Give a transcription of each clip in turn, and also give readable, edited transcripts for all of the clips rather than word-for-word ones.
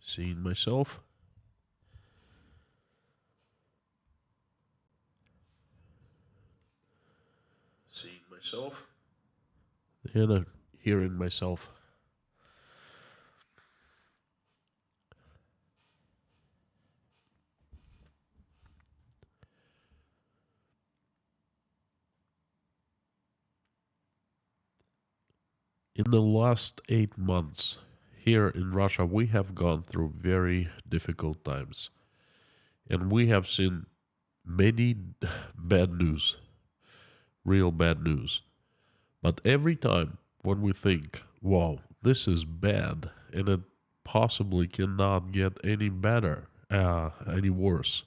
Seeing myself. Seeing myself. And hearing myself. In the last 8 months, here in Russia, we have gone through very difficult times. And we have seen many bad news, real bad news. But every time when we think, wow, this is bad, and it possibly cannot get any better, any worse,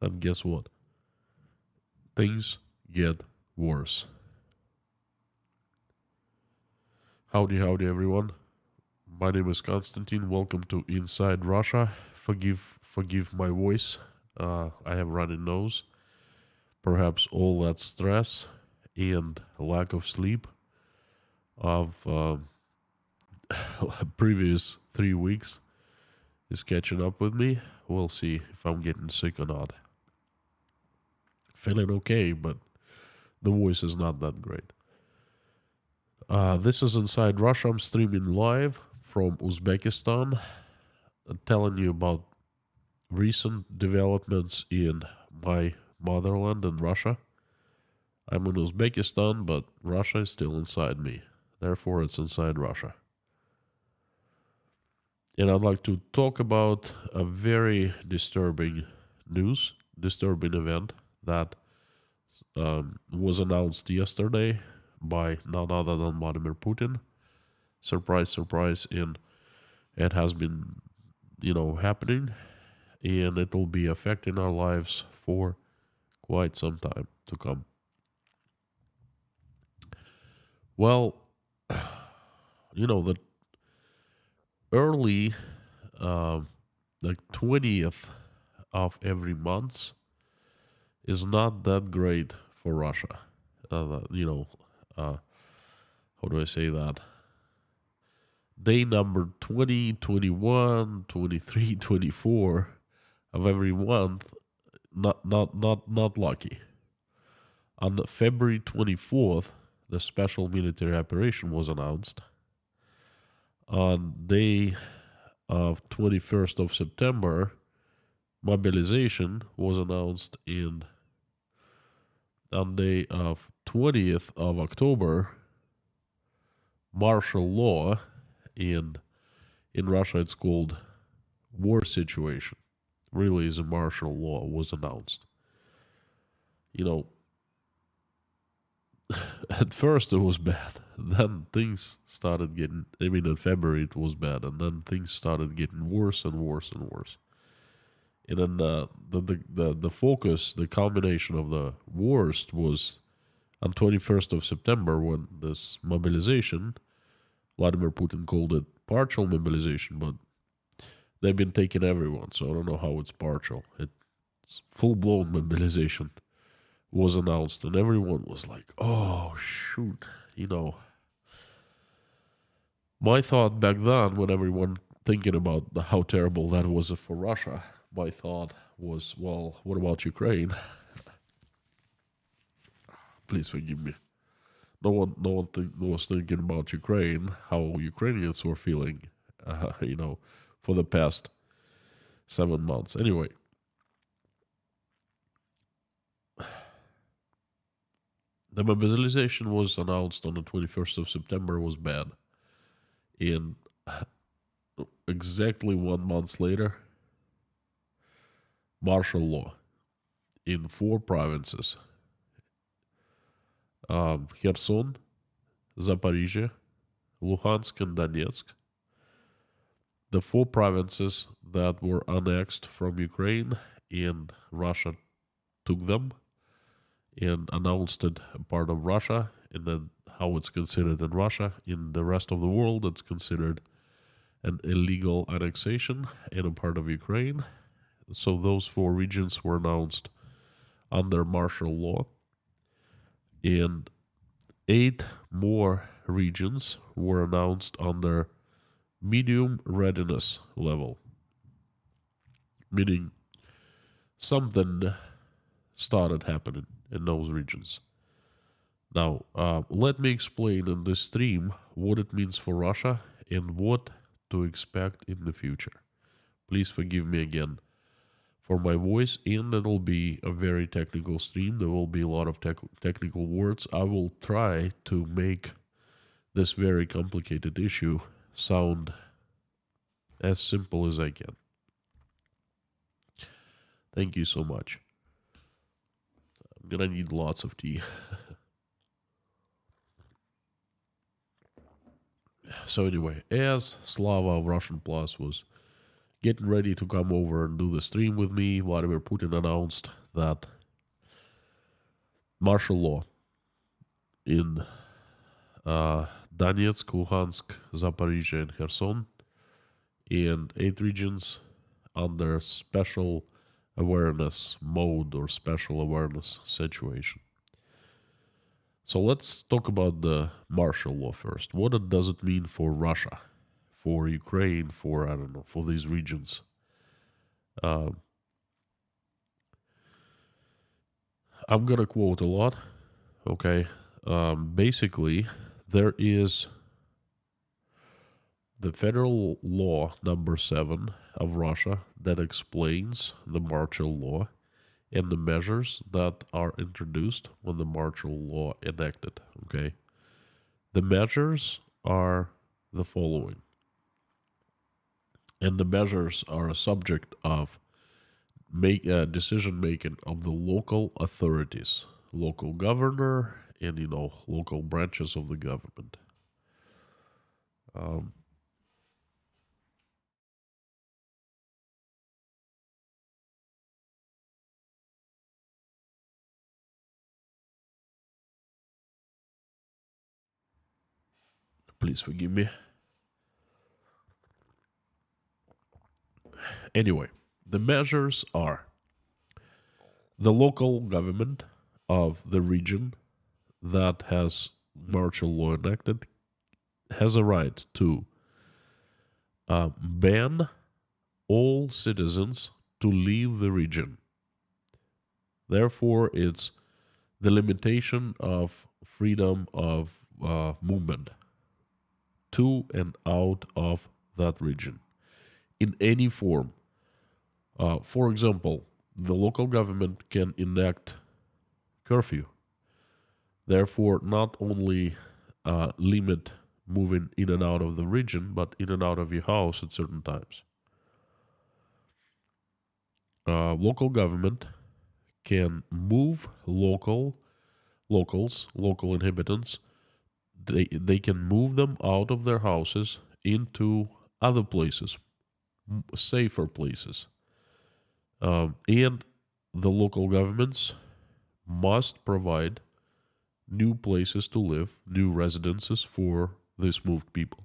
then guess what? Things get worse. Howdy, everyone. My name is Konstantin. Welcome to Inside Russia. Forgive my voice. I have runny nose. Perhaps all that stress and lack of sleep of previous 3 weeks is catching up with me. We'll see if I'm getting sick or not. Feeling okay, but the voice is not that great. This is Inside Russia. I'm streaming live from Uzbekistan, telling you about recent developments in my motherland in Russia. I'm in Uzbekistan, but Russia is still inside me. Therefore, it's Inside Russia. And I'd like to talk about a very disturbing event that was announced yesterday by none other than Vladimir Putin. Surprise, surprise, and it has been, happening, and it will be affecting our lives for quite some time to come. Well, the early, like 20th of every month is not that great for Russia. How do I say that? Day number 20, 21, 23, 24 of every month, not lucky. On February 24th, the special military operation was announced. On day of 21st of September, mobilization was announced, and on day of 20th of October, martial law, and in Russia it's called war situation, really is a martial law, was announced. At first it was bad. Then things started getting, in February it was bad, and then things started getting worse and worse and worse. And then the focus, the culmination of the worst was on 21st of September, when this mobilization, Vladimir Putin called it partial mobilization, but they've been taking everyone, so I don't know how it's partial. It's full-blown mobilization was announced, and everyone was like, oh, shoot, My thought back then, when everyone thinking about how terrible that was for Russia, my thought was, well, what about Ukraine? Please forgive me. No one was thinking about Ukraine, how Ukrainians were feeling, for the past 7 months. Anyway, the mobilization was announced on the 21st of September, was bad. And exactly 1 month later, martial law in 4 provinces. Kherson, Zaporizhia, Luhansk, and Donetsk. The 4 provinces that were annexed from Ukraine, and Russia took them and announced it a part of Russia, and then how it's considered in Russia. In the rest of the world, it's considered an illegal annexation and a part of Ukraine. So those 4 regions were announced under martial law, and 8 more regions were announced under medium readiness level, meaning something started happening in those regions. Now, let me explain in this stream what it means for Russia and what to expect in the future. Please forgive me again for my voice, and it'll be a very technical stream. There will be a lot of technical words. I will try to make this very complicated issue sound as simple as I can. Thank you so much. I'm gonna need lots of tea. So anyway, as Slava of Russian Plus was getting ready to come over and do the stream with me, Vladimir Putin announced that martial law in Donetsk, Luhansk, Zaporizhia, and Kherson, and 8 regions under special awareness mode or special awareness situation. So let's talk about the martial law first. What does it mean for Russia, for Ukraine, for, I don't know, for these regions? I'm going to quote a lot, okay? Basically, there is the federal law number 7 of Russia that explains the martial law and the measures that are introduced when the martial law enacted, okay? The measures are the following. And the measures are a subject of decision making of the local authorities, local governor, and local branches of the government. Please forgive me. Anyway, the measures are the local government of the region that has martial law enacted has a right to ban all citizens to leave the region. Therefore, it's the limitation of freedom of movement to and out of that region in any form. For example, the local government can enact curfew. Therefore, not only limit moving in and out of the region, but in and out of your house at certain times. Local government can move local inhabitants. They can move them out of their houses into other places, safer places. And the local governments must provide new places to live, new residences for these moved people.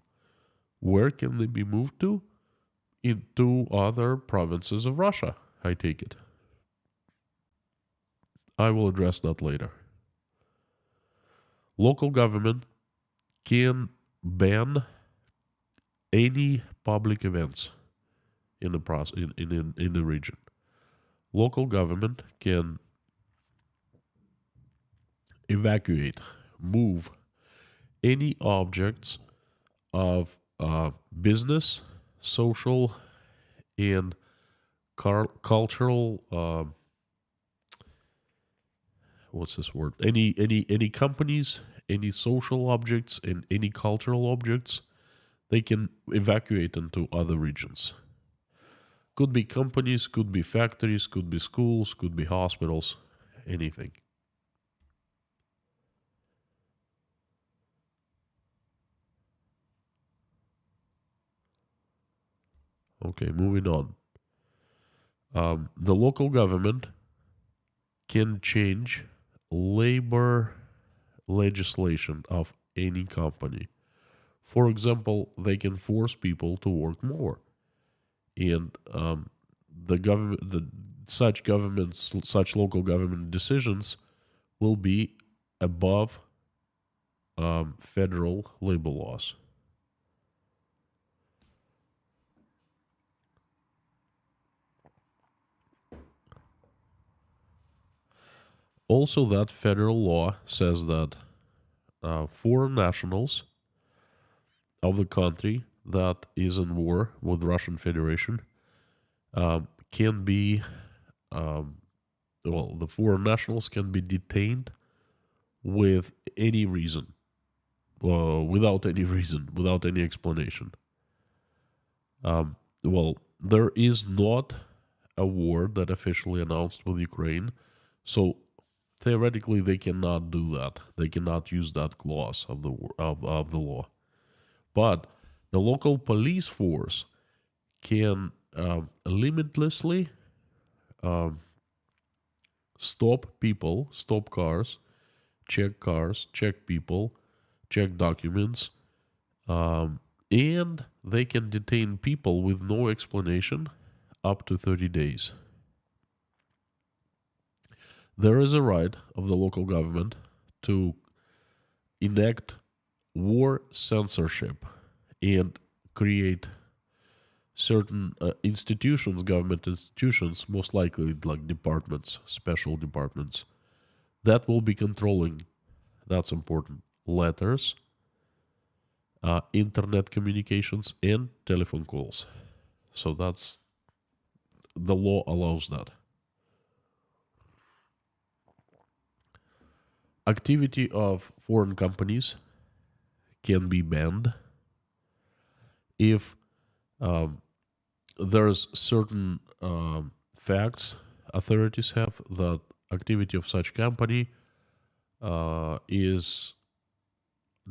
Where can they be moved to? Into other provinces of Russia, I take it. I will address that later. Local government can ban any public events in the region. Local government can evacuate, move any objects of business, social, and cultural. What's this word? Any companies, any social objects, and any cultural objects, they can evacuate into other regions. Could be companies, could be factories, could be schools, could be hospitals, anything. Okay, moving on. The local government can change labor legislation of any company. For example, they can force people to work more, and such local government decisions will be above federal labor laws. Also, that federal law says that foreign nationals of the country that is in war with Russian Federation can be, um, the foreign nationals can be detained with any reason, without any reason, without any explanation. There is not a war that officially announced with Ukraine, so theoretically they cannot do that. They cannot use that clause of the law. But the local police force can limitlessly stop people, stop cars, check people, check documents, and they can detain people with no explanation up to 30 days. There is a right of the local government to enact war censorship and create certain institutions, government institutions, most likely like departments, special departments, that will be controlling, that's important, letters, internet communications, and telephone calls. So that's, the law allows that. Activity of foreign companies can be banned if there's certain facts authorities have that activity of such company is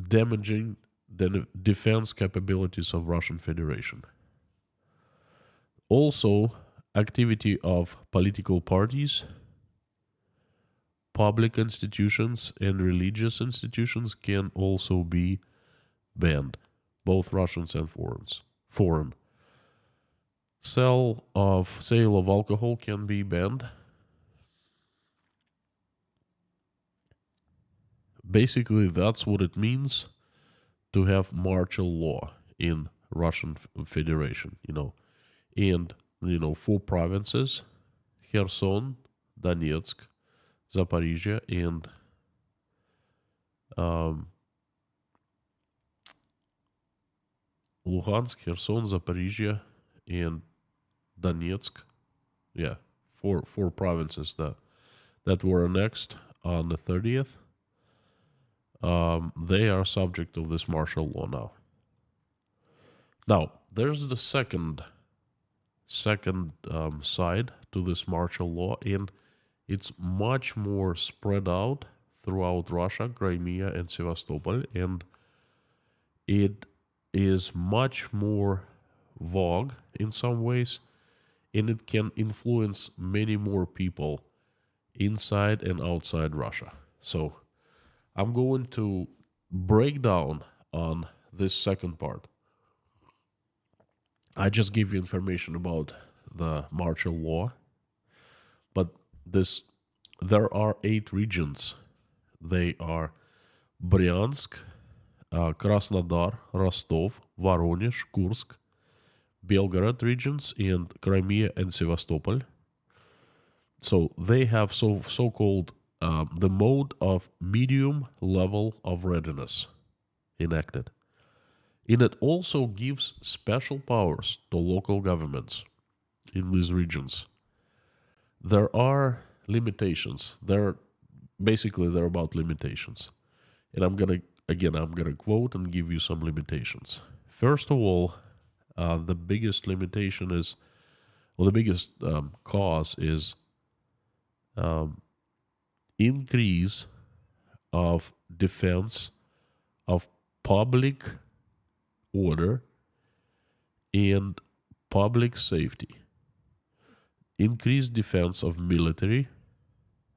damaging the defense capabilities of Russian Federation. Also, activity of political parties, public institutions, and religious institutions can also be banned, both Russians and foreign. Sale of alcohol can be banned. Basically, that's what it means to have martial law in Russian Federation, And, 4 provinces, Kherson, Donetsk, Zaporizhia, and Luhansk, Kherson, Zaporizhia, and Donetsk. Yeah, four provinces that were annexed on the 30th. They are subject of this martial law now. Now, there's the second side to this martial law, and it's much more spread out throughout Russia, Crimea, and Sevastopol, and it is much more vague in some ways, and it can influence many more people inside and outside Russia. So I'm going to break down on this second part. I just gave you information about the martial law, but there are 8 regions. They are Bryansk, Krasnodar, Rostov, Voronezh, Kursk, Belgorod regions, and Crimea and Sevastopol. So they have so-called the mode of medium level of readiness enacted. And it also gives special powers to local governments in these regions. There are limitations. They're about limitations. And I'm gonna quote and give you some limitations. First of all, the biggest limitation is, the biggest cause is increase of defense of public order and public safety. Increased defense of military,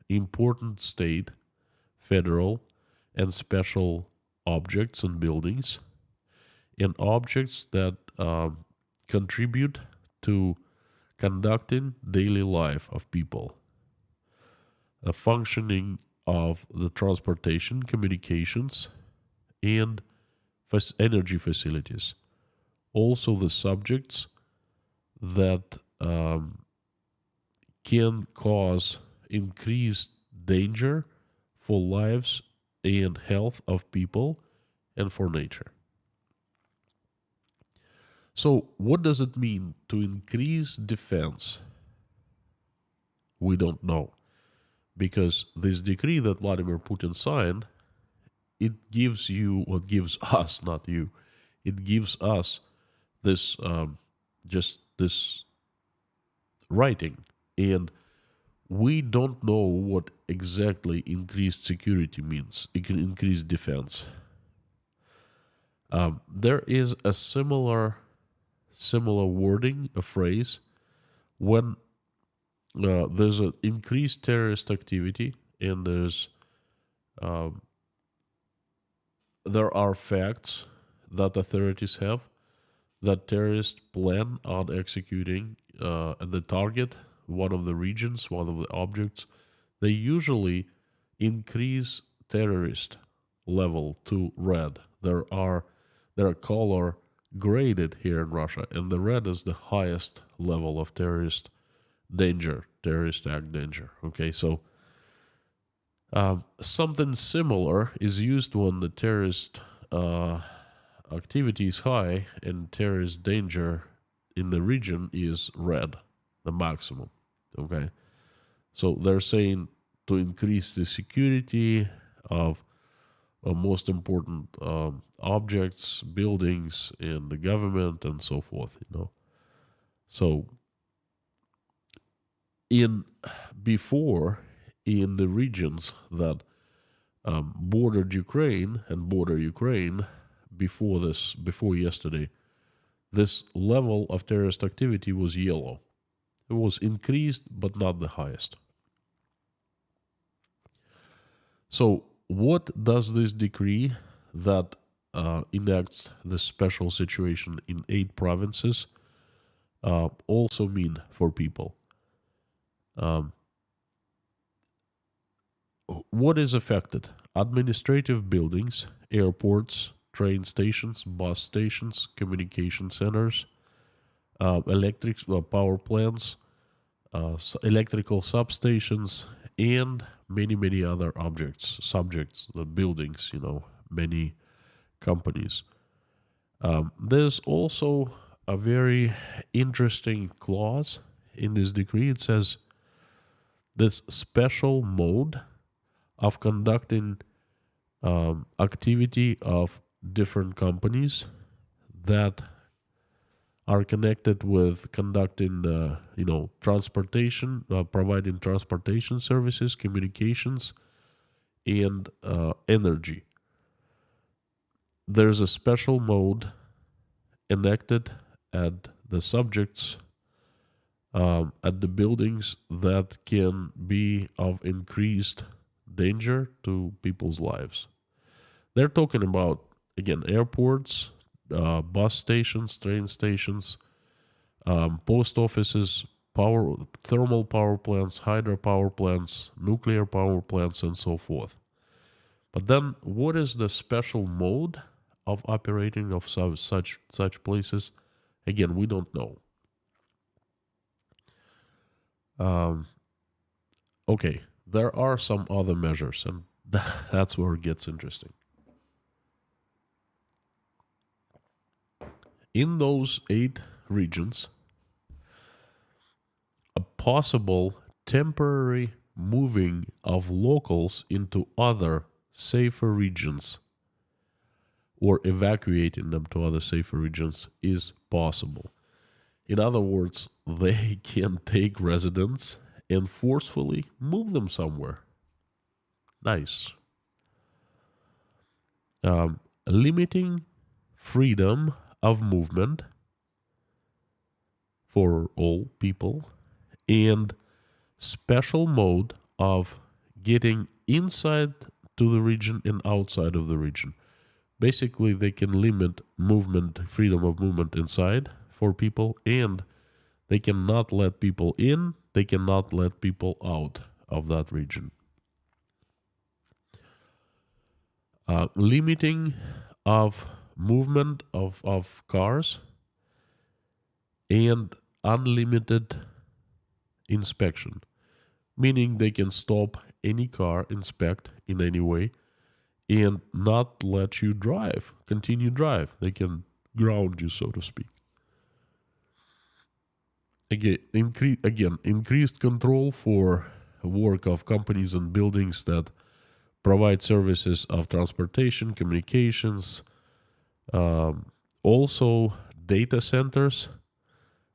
important state, federal, and special objects and buildings, and objects that contribute to conducting daily life of people, a functioning of the transportation, communications, and energy facilities. Also, the subjects that can cause increased danger for lives and health of people and for nature. So, what does it mean to increase defense? We don't know. Because this decree that Vladimir Putin signed, it gives you, or gives us, not you, it gives us this, just this writing. And we don't know what exactly increased security means, increased defense. There is a similar wording, a phrase, when there's an increased terrorist activity and there are facts that authorities have that terrorists plan on executing the target, one of the regions, one of the objects. They usually increase terrorist level to red. They are color graded here in Russia, and the red is the highest level of terrorist danger, terrorist act danger. Okay, so something similar is used when the terrorist activity is high and terrorist danger in the region is red, the maximum. Okay, so they're saying to increase the security of most important objects, buildings, in the government, and so forth. So in the regions that bordered Ukraine and border Ukraine before yesterday, this level of terrorist activity was yellow. It was increased, but not the highest. So what does this decree that enacts the special situation in 8 provinces also mean for people? What is affected? Administrative buildings, airports, train stations, bus stations, communication centers, electric power plants, electrical substations, and many other subjects, the buildings, many companies. There's also a very interesting clause in this decree. It says this special mode of conducting activity of different companies that are connected with conducting, transportation, providing transportation services, communications, and energy. There's a special mode enacted at the subjects, at the buildings that can be of increased danger to people's lives. They're talking about, again, airports, bus stations, train stations, post offices, thermal power plants, hydropower plants, nuclear power plants, and so forth. But then, what is the special mode of operating of such places? Again, we don't know. Okay, there are some other measures, and that's where it gets interesting. In those 8 regions, a possible temporary moving of locals into other safer regions or evacuating them to other safer regions is possible. In other words, they can take residents and forcefully move them somewhere. Nice. Limiting freedom of movement for all people, and special mode of getting inside to the region and outside of the region. Basically, they can limit freedom of movement inside for people, and they cannot let people in, they cannot let people out of that region. Limiting of movement of cars, and unlimited inspection. meaning they can stop any car, inspect in any way, and not let you continue drive. They can ground you, so to speak. Again, increased control for work of companies and buildings that provide services of transportation, communications, also data centers,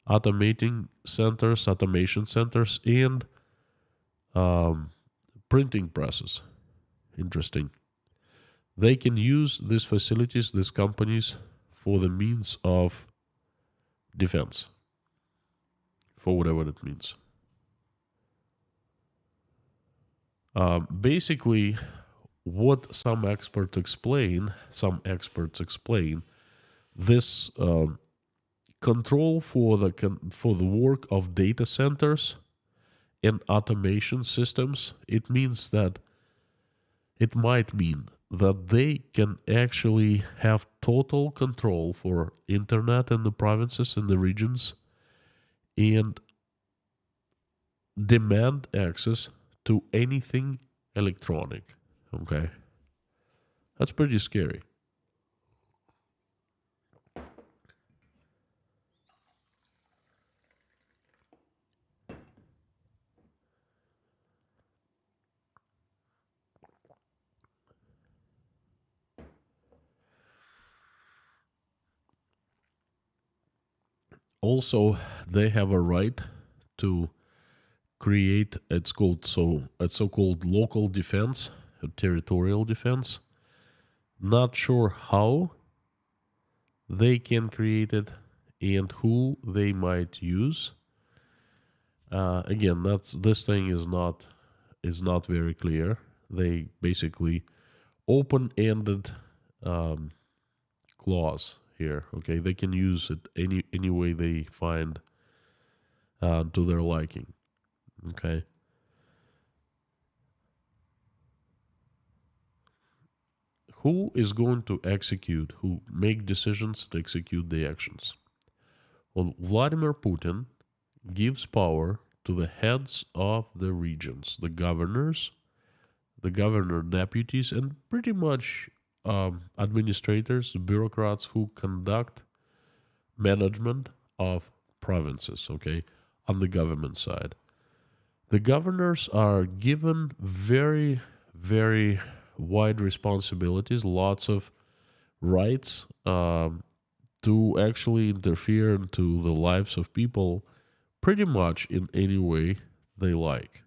automation centers, and printing presses. Interesting. They can use these facilities, these companies, for the means of defense, for whatever it means. Basically, what some experts explain, this control for the work of data centers and automation systems. It might mean that they can actually have total control for internet in the provinces and the regions and demand access to anything electronic. Okay? That's pretty scary. Also, they have a right to create a so-called local defense, a territorial defense. Not sure how they can create it and who they might use. Again, this thing is not very clear. They basically open-ended clause here. Okay, they can use it any way they find to their liking. Okay. Who is going to who make decisions and execute the actions? Well, Vladimir Putin gives power to the heads of the regions, the governors, the governor deputies, and pretty much administrators, bureaucrats who conduct management of provinces, okay, on the government side. The governors are given very, very wide responsibilities, lots of rights to actually interfere into the lives of people pretty much in any way they like,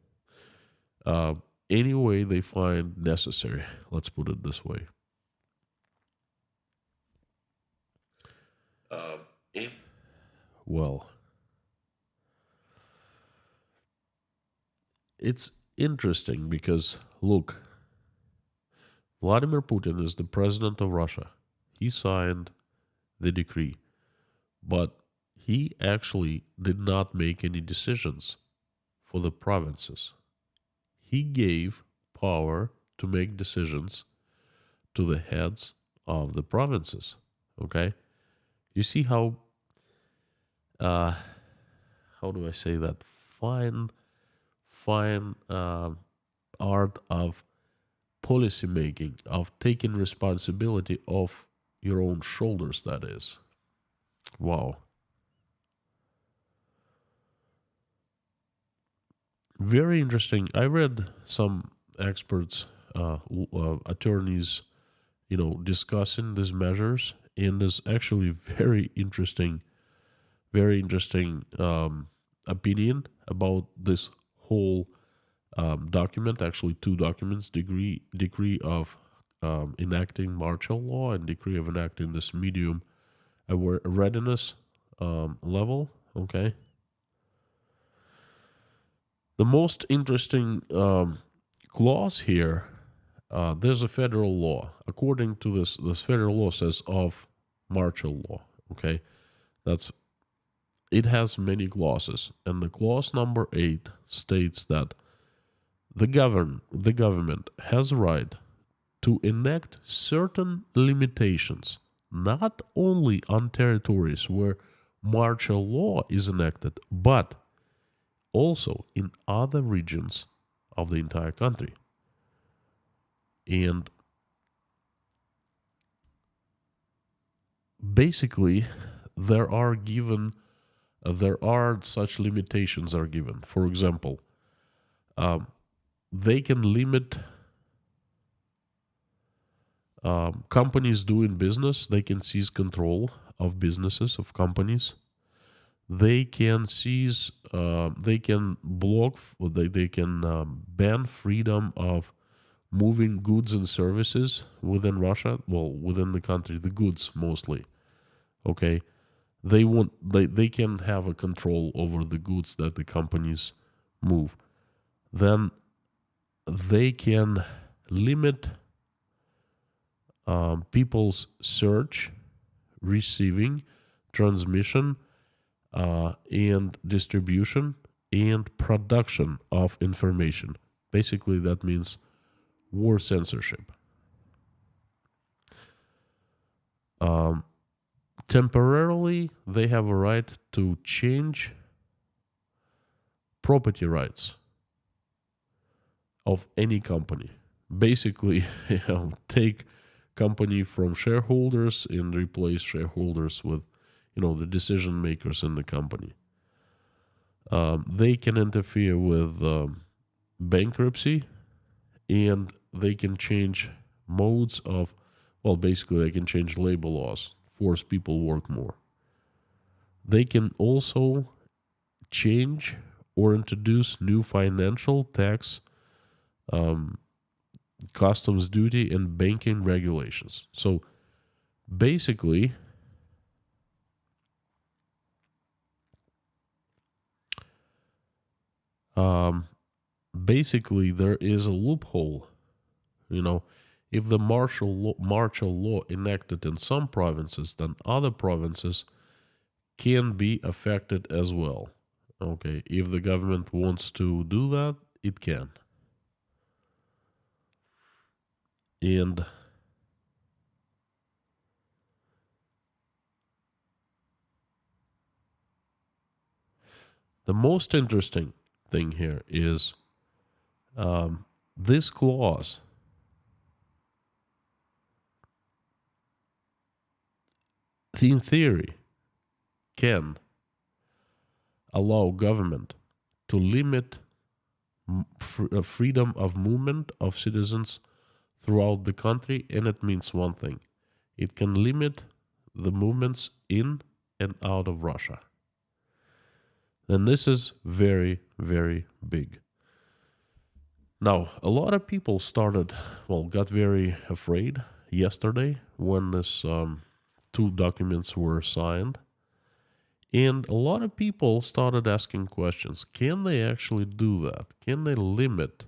any way they find necessary. Let's put it this way. Well, it's interesting because, look, Vladimir Putin is the president of Russia. He signed the decree, but he actually did not make any decisions for the provinces. He gave power to make decisions to the heads of the provinces. Okay? You see how do I say that? Fine art of policy making, of taking responsibility off your own shoulders, that is. Wow. Very interesting. I read some experts, attorneys, discussing these measures, and there's actually very interesting opinion about this whole document. Actually, two documents: decree of enacting martial law and decree of enacting this medium readiness level. Okay. The most interesting clause here, there's a federal law. According to this federal law says of martial law. Okay, it has many clauses, and the clause number 8 states that the government has a right to enact certain limitations, not only on territories where martial law is enacted, but also in other regions of the entire country. And basically, there are such limitations are given. For example, they can limit companies doing business. They can seize control of businesses, of companies. They can seize, they can block, they can ban freedom of moving goods and services within Russia. Well, within the country, the goods mostly. Okay, they can have a control over the goods that the companies move. Then they can limit people's search, receiving, transmission, and distribution and production of information. Basically, that means war censorship. Temporarily, they have a right to change property rights of any company. Basically, take company from shareholders and replace shareholders with, the decision makers in the company. They can interfere with bankruptcy, and they can change modes of, basically they can change labor laws, force people work more. They can also change or introduce new financial, tax, customs duty, and banking regulations. So basically, there is a loophole. If the martial law enacted in some provinces, then other provinces can be affected as well. Okay, if the government wants to do that, it can. And the most interesting thing here is this clause in theory can allow government to limit freedom of movement of citizens throughout the country, and it means one thing: it can limit the movements in and out of Russia. And this is very, very big. Now, a lot of people got very afraid yesterday when this two documents were signed. And a lot of people started asking questions. Can they actually do that? Can they limit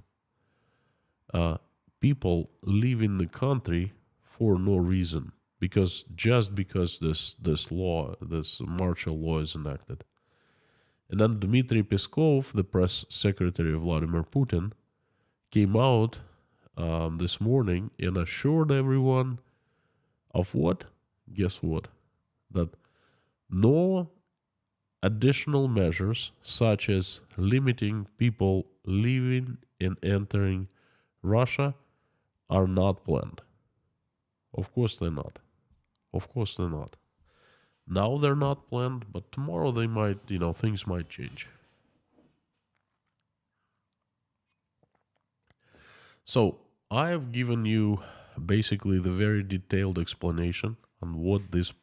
people leaving the country for no reason? Because this martial law is enacted. And then Dmitry Peskov, the press secretary of Vladimir Putin, came out this morning and assured everyone of what? Guess what? That no additional measures, such as limiting people leaving and entering Russia, are not planned. Of course they're not. Of course they're not. Now they're not planned, but tomorrow they might, things might change. So I have given you basically the very detailed explanation on what this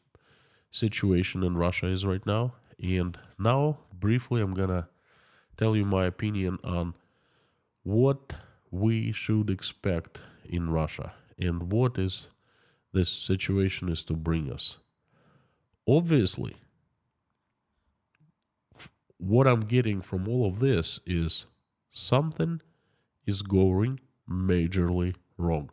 situation in Russia is right now. And now, briefly, I'm going to tell you my opinion on what we should expect in Russia and what is this situation is to bring us. Obviously, what I'm getting from all of this is something is going majorly wrong.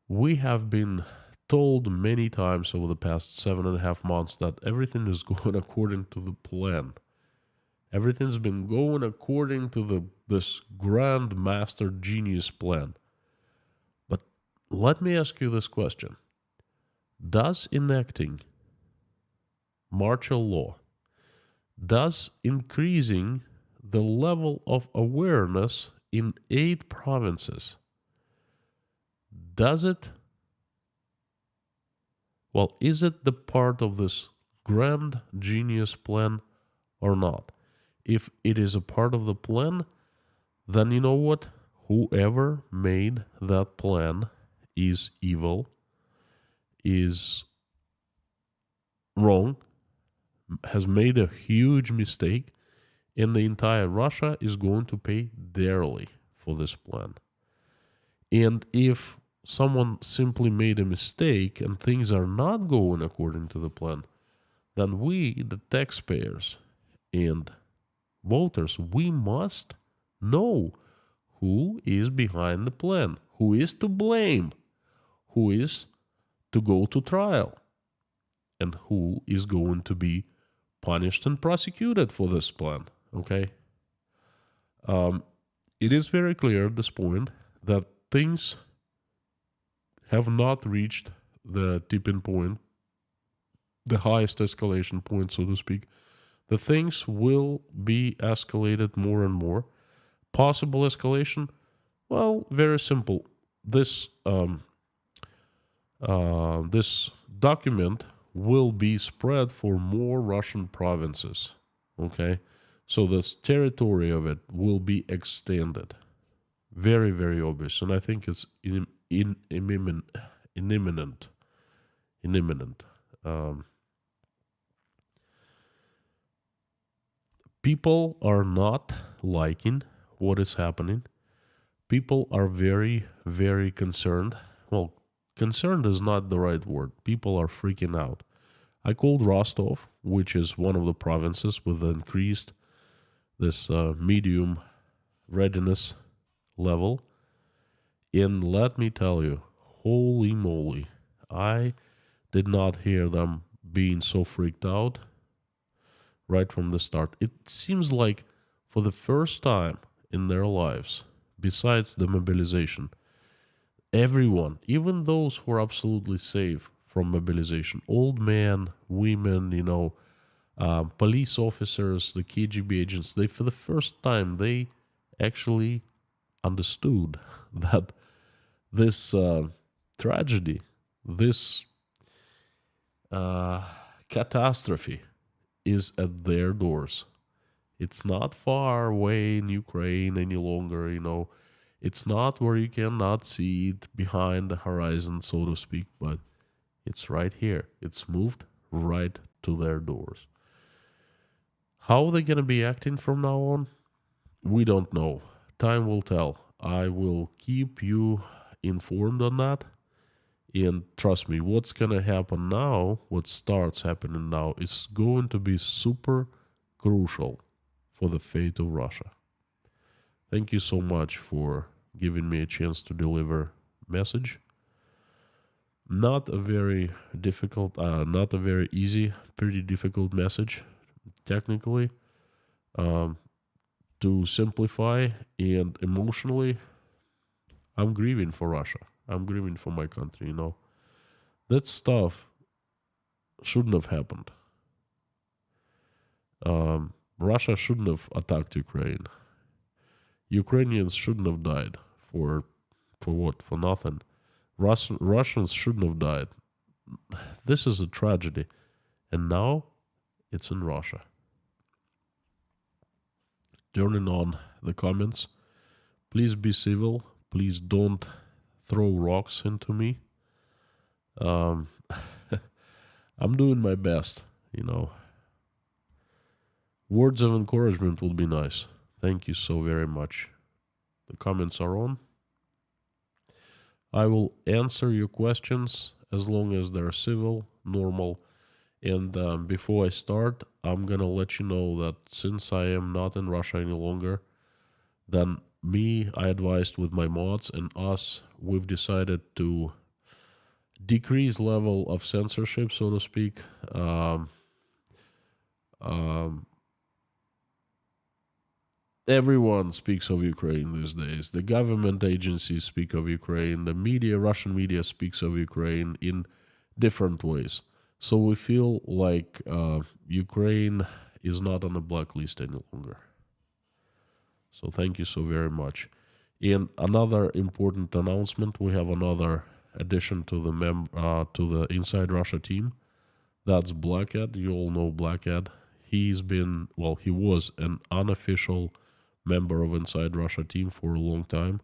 We have been told many times over the past 7.5 months that everything is going according to the plan. Everything's been going according to this grand master genius plan. But let me ask you this question. Does enacting martial law, does increasing the level of awareness in 8 provinces. Does it? Well, is it the part of this grand genius plan or not? If it is a part of the plan, then you know what? Whoever made that plan is evil, is wrong, has made a huge mistake, and the entire Russia is going to pay dearly for this plan. And if someone simply made a mistake and things are not going according to the plan, then we, the taxpayers and voters, we must know who is behind the plan, who is to blame, who is to go to trial, and who is going to be punished and prosecuted for this plan. Okay? It is very clear at this point that things have not reached the tipping point, the highest escalation point, so to speak. The things will be escalated more and more. Possible escalation? Well, very simple. This this document will be spread for more Russian provinces. Okay, so this territory of it will be extended. Very, very obvious, and I think it's imminent. People are not liking what is happening. People are very, very concerned. Well, concerned is not the right word. People are freaking out. I called Rostov, which is one of the provinces with increased this medium readiness level. And let me tell you, holy moly, I did not hear them being so freaked out right from the start. It seems like for the first time in their lives, besides the mobilization, everyone, even those who are absolutely safe from mobilization, old men, women, police officers, the KGB agents, they, for the first time, they actually understood that this tragedy, this catastrophe is at their doors. It's not far away in Ukraine any longer, It's not where you cannot see it behind the horizon, so to speak, but it's right here. It's moved right to their doors. How are they going to be acting from now on? We don't know. Time will tell. I will keep you informed on that. And trust me, what's going to happen now, what starts happening now, is going to be super crucial for the fate of Russia. Thank you so much for giving me a chance to deliver message. Not a very difficult, not a very easy, pretty difficult message, technically, to simplify. And emotionally, I'm grieving for Russia. I'm grieving for my country, That stuff shouldn't have happened. Russia shouldn't have attacked Ukraine. Ukrainians shouldn't have died for what? For nothing. Russians shouldn't have died. This is a tragedy. And now it's in Russia. Turning on the comments. Please be civil. Please don't throw rocks into me. I'm doing my best, Words of encouragement would be nice. Thank you so very much. The comments are on. I will answer your questions as long as they're civil, normal. And before I start, I'm going to let you know that since I am not in Russia any longer, then I advised with my mods and us, we've decided to decrease level of censorship, so to speak. Everyone speaks of Ukraine these days. The government agencies speak of Ukraine. The media, Russian media, speaks of Ukraine in different ways. So we feel like Ukraine is not on the blacklist any longer. So thank you so very much. And another important announcement: we have another addition to the Inside Russia team. That's Blackhead. You all know Blackhead. He was an unofficial member of Inside Russia team for a long time,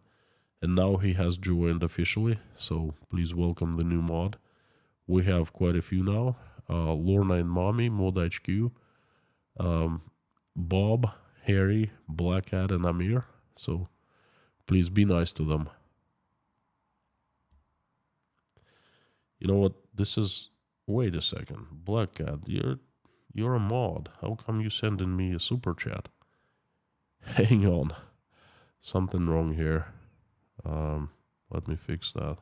and now he has joined officially. So please welcome the new mod. We have quite a few now. Lorna and Mommy, Mod HQ, Bob, Harry, Blackhead, and Amir. So please be nice to them. You know what? This is. Wait a second, Blackhead. You're a mod. How come you sending me a super chat? Hang on, something wrong here. Let me fix that.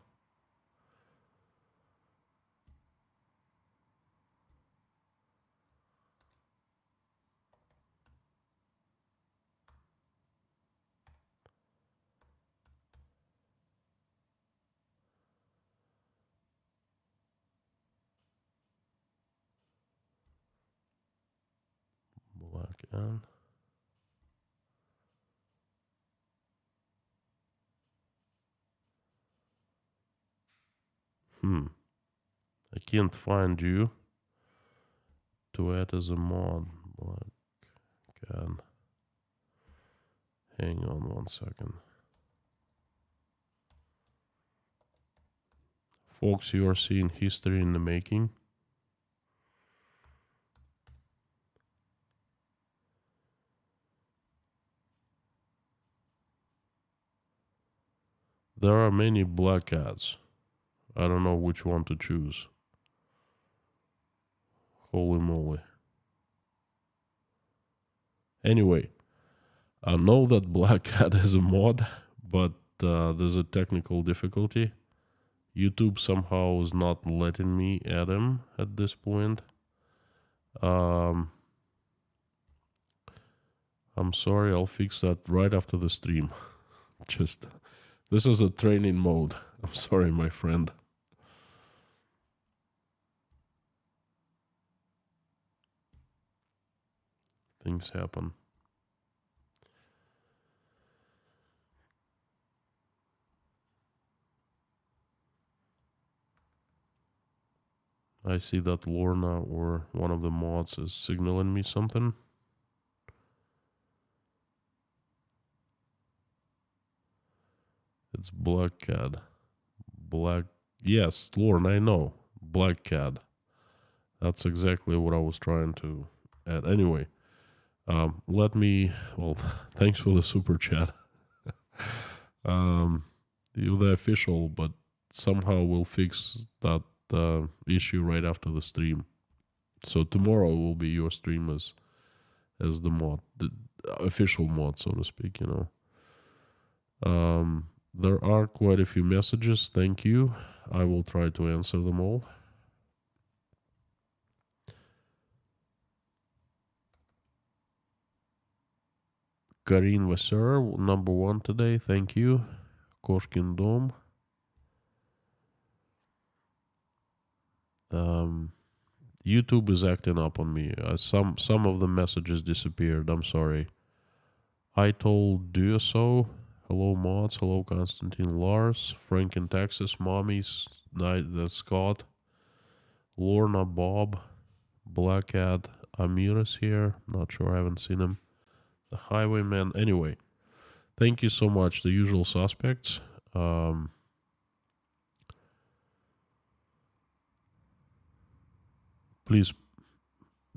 Blackhead. I can't find you to add as a mod. Blackhead. Hang on 1 second. Folks, you are seeing history in the making. There are many Blackheads. I don't know which one to choose. Holy moly. Anyway, I know that Blackhead is a mod, but there's a technical difficulty. YouTube somehow is not letting me add him at this point. I'm sorry, I'll fix that right after the stream. This is a training mode. I'm sorry, my friend. Things happen. I see that Lorna or one of the mods is signaling me something. It's Blackhead. Yes, Lorna, I know. Blackhead. That's exactly what I was trying to add. Anyway, thanks for the super chat. You're the official, but somehow we'll fix that issue right after the stream. So tomorrow will be your stream as the mod, the official mod, so to speak, you know. There are quite a few messages. Thank you. I will try to answer them all. Karin Vassar, number 1 today. Thank you. Koshkin Dom. YouTube is acting up on me. Some of the messages disappeared. I'm sorry. I told Duoso. Hello mods. Hello Constantine Lars. Frank in Texas. Mommies. Scott. Lorna Bob. Blackhead. Amir is here. Not sure. I haven't seen him. The Highwayman. Anyway. Thank you so much. The usual suspects. Please,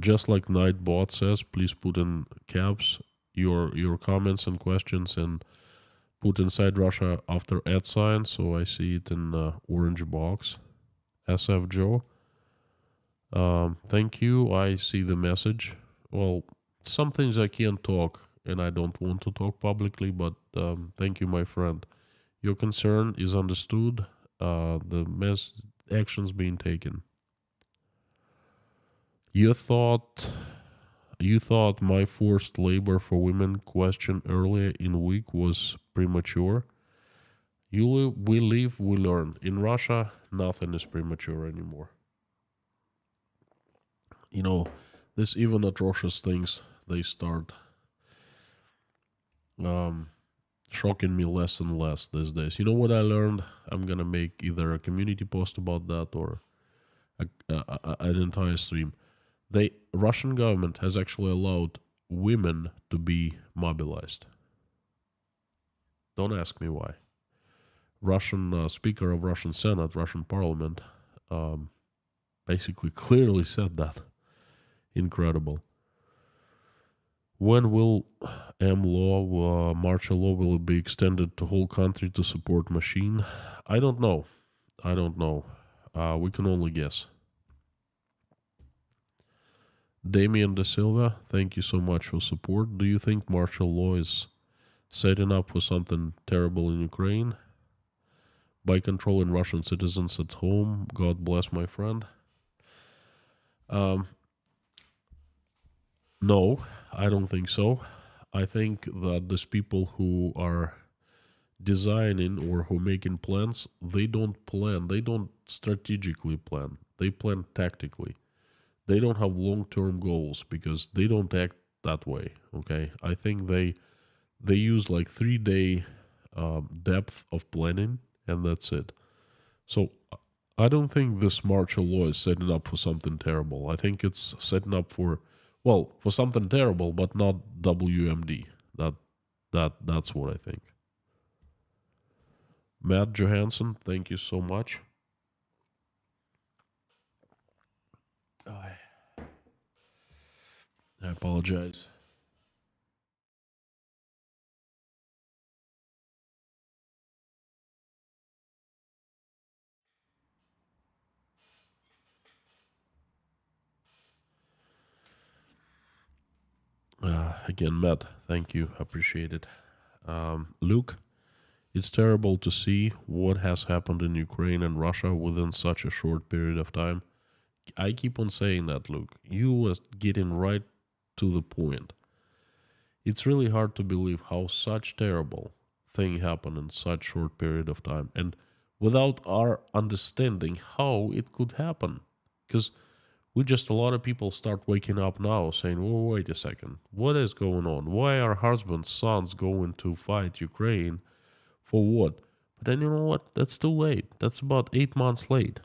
just like Nightbot says, please put in caps your comments and questions and put Inside Russia after @ so I see it in the orange box. SF Joe. Thank you. I see the message. Well, some things I can't talk and I don't want to talk publicly, but thank you, my friend. Your concern is understood. The actions being taken. You thought my forced labor for women question earlier in week was premature. We live, we learn. In Russia, nothing is premature anymore. You know, this even atrocious things they start. um, shocking me less and less these days. You know what I learned? I'm gonna make either a community post about that or an entire stream. The Russian government has actually allowed women to be mobilized. Don't ask me why. Russian Speaker of Russian Senate, Russian Parliament, um, basically clearly said that. Incredible. When will martial law will be extended to whole country to support machine? I don't know. I don't know. We can only guess. Damien De Silva, thank you so much for support. Do you think martial law is setting up for something terrible in Ukraine? By controlling Russian citizens at home, God bless my friend. Um, no, I don't think so. I think that these people who are designing or who making plans, they don't plan. They don't strategically plan. They plan tactically. They don't have long-term goals because they don't act that way. Okay, I think they use like 3 day depth of planning, and that's it. So I don't think this martial law is setting up for something terrible. I think it's setting up for, well, for something terrible, but not WMD. That's what I think. Matt Johansson, thank you so much. I apologize. Again, Matt, thank you. Appreciate it. Luke, it's terrible to see what has happened in Ukraine and Russia within such a short period of time. I keep on saying that, Luke. You was getting right to the point. It's really hard to believe how such terrible thing happened in such short period of time, and without our understanding how it could happen. Because we just, a lot of people start waking up now saying, "Well, wait a second, what is going on? Why are husbands, sons going to fight Ukraine for what?" But then you know what? That's too late. That's about 8 months late.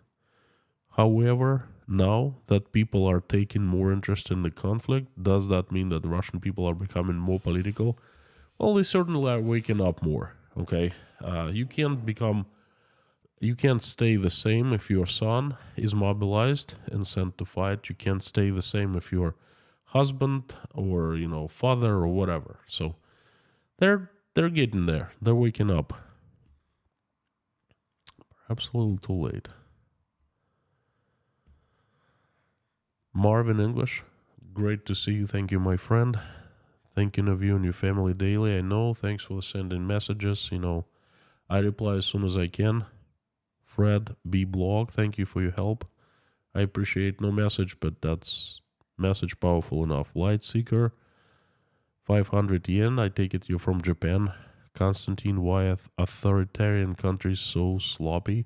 However, now that people are taking more interest in the conflict, does that mean that the Russian people are becoming more political? Well, they certainly are waking up more. Okay, you can't stay the same if your son is mobilized and sent to fight. You can't stay the same if your husband or father or whatever. So they're getting there. They're waking up. Perhaps a little too late. Marvin English, great to see you. Thank you, my friend. Thinking of you and your family daily. I know. Thanks for sending messages. I reply as soon as I can. Fred B. Blog, thank you for your help. I appreciate no message, but that's message powerful enough. Light Seeker, 500 yen. I take it you're from Japan. Constantine, why authoritarian countries so sloppy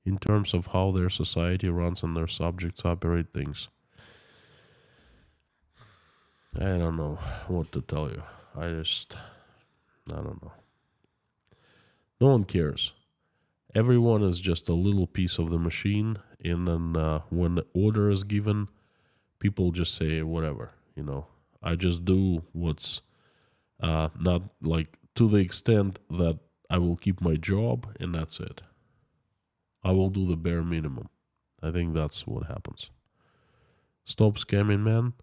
in terms of how their society runs and their subjects operate things? I don't know what to tell you. I don't know. No one cares. Everyone is just a little piece of the machine, and then when the order is given, people just say whatever. I just do what's not like to the extent that I will keep my job, and that's it. I will do the bare minimum. I think that's what happens. Stop scamming, man.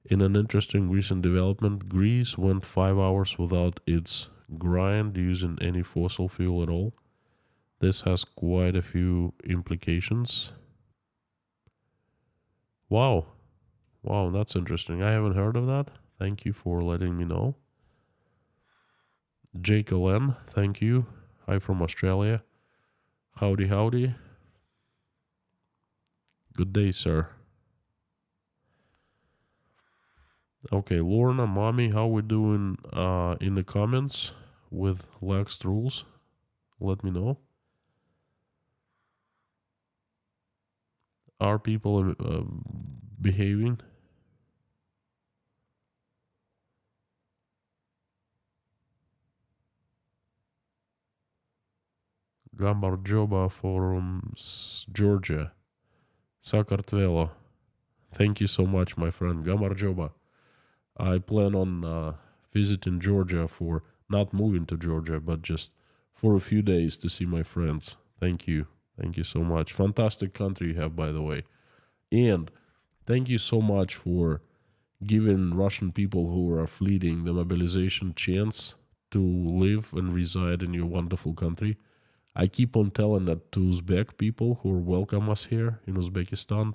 In an interesting recent development, Greece went 5 hours without its grind using any fossil fuel at all. This has quite a few implications. Wow. Wow, that's interesting. I haven't heard of that. Thank you for letting me know. Jake Allen, thank you. Hi from Australia. Howdy, howdy. Good day, sir. Okay, Lorna, mommy, how we doing in the comments with laxed rules? Let me know. Are people behaving? Gamarjoba from Georgia, Sakartvelo. Thank you so much, my friend. Gamarjoba. I plan on visiting Georgia for not moving to Georgia, but just for a few days to see my friends. Thank you. Thank you so much. Fantastic country you have, by the way. And thank you so much for giving Russian people who are fleeing the mobilization chance to live and reside in your wonderful country. I keep on telling that to Uzbek people who welcome us here in Uzbekistan.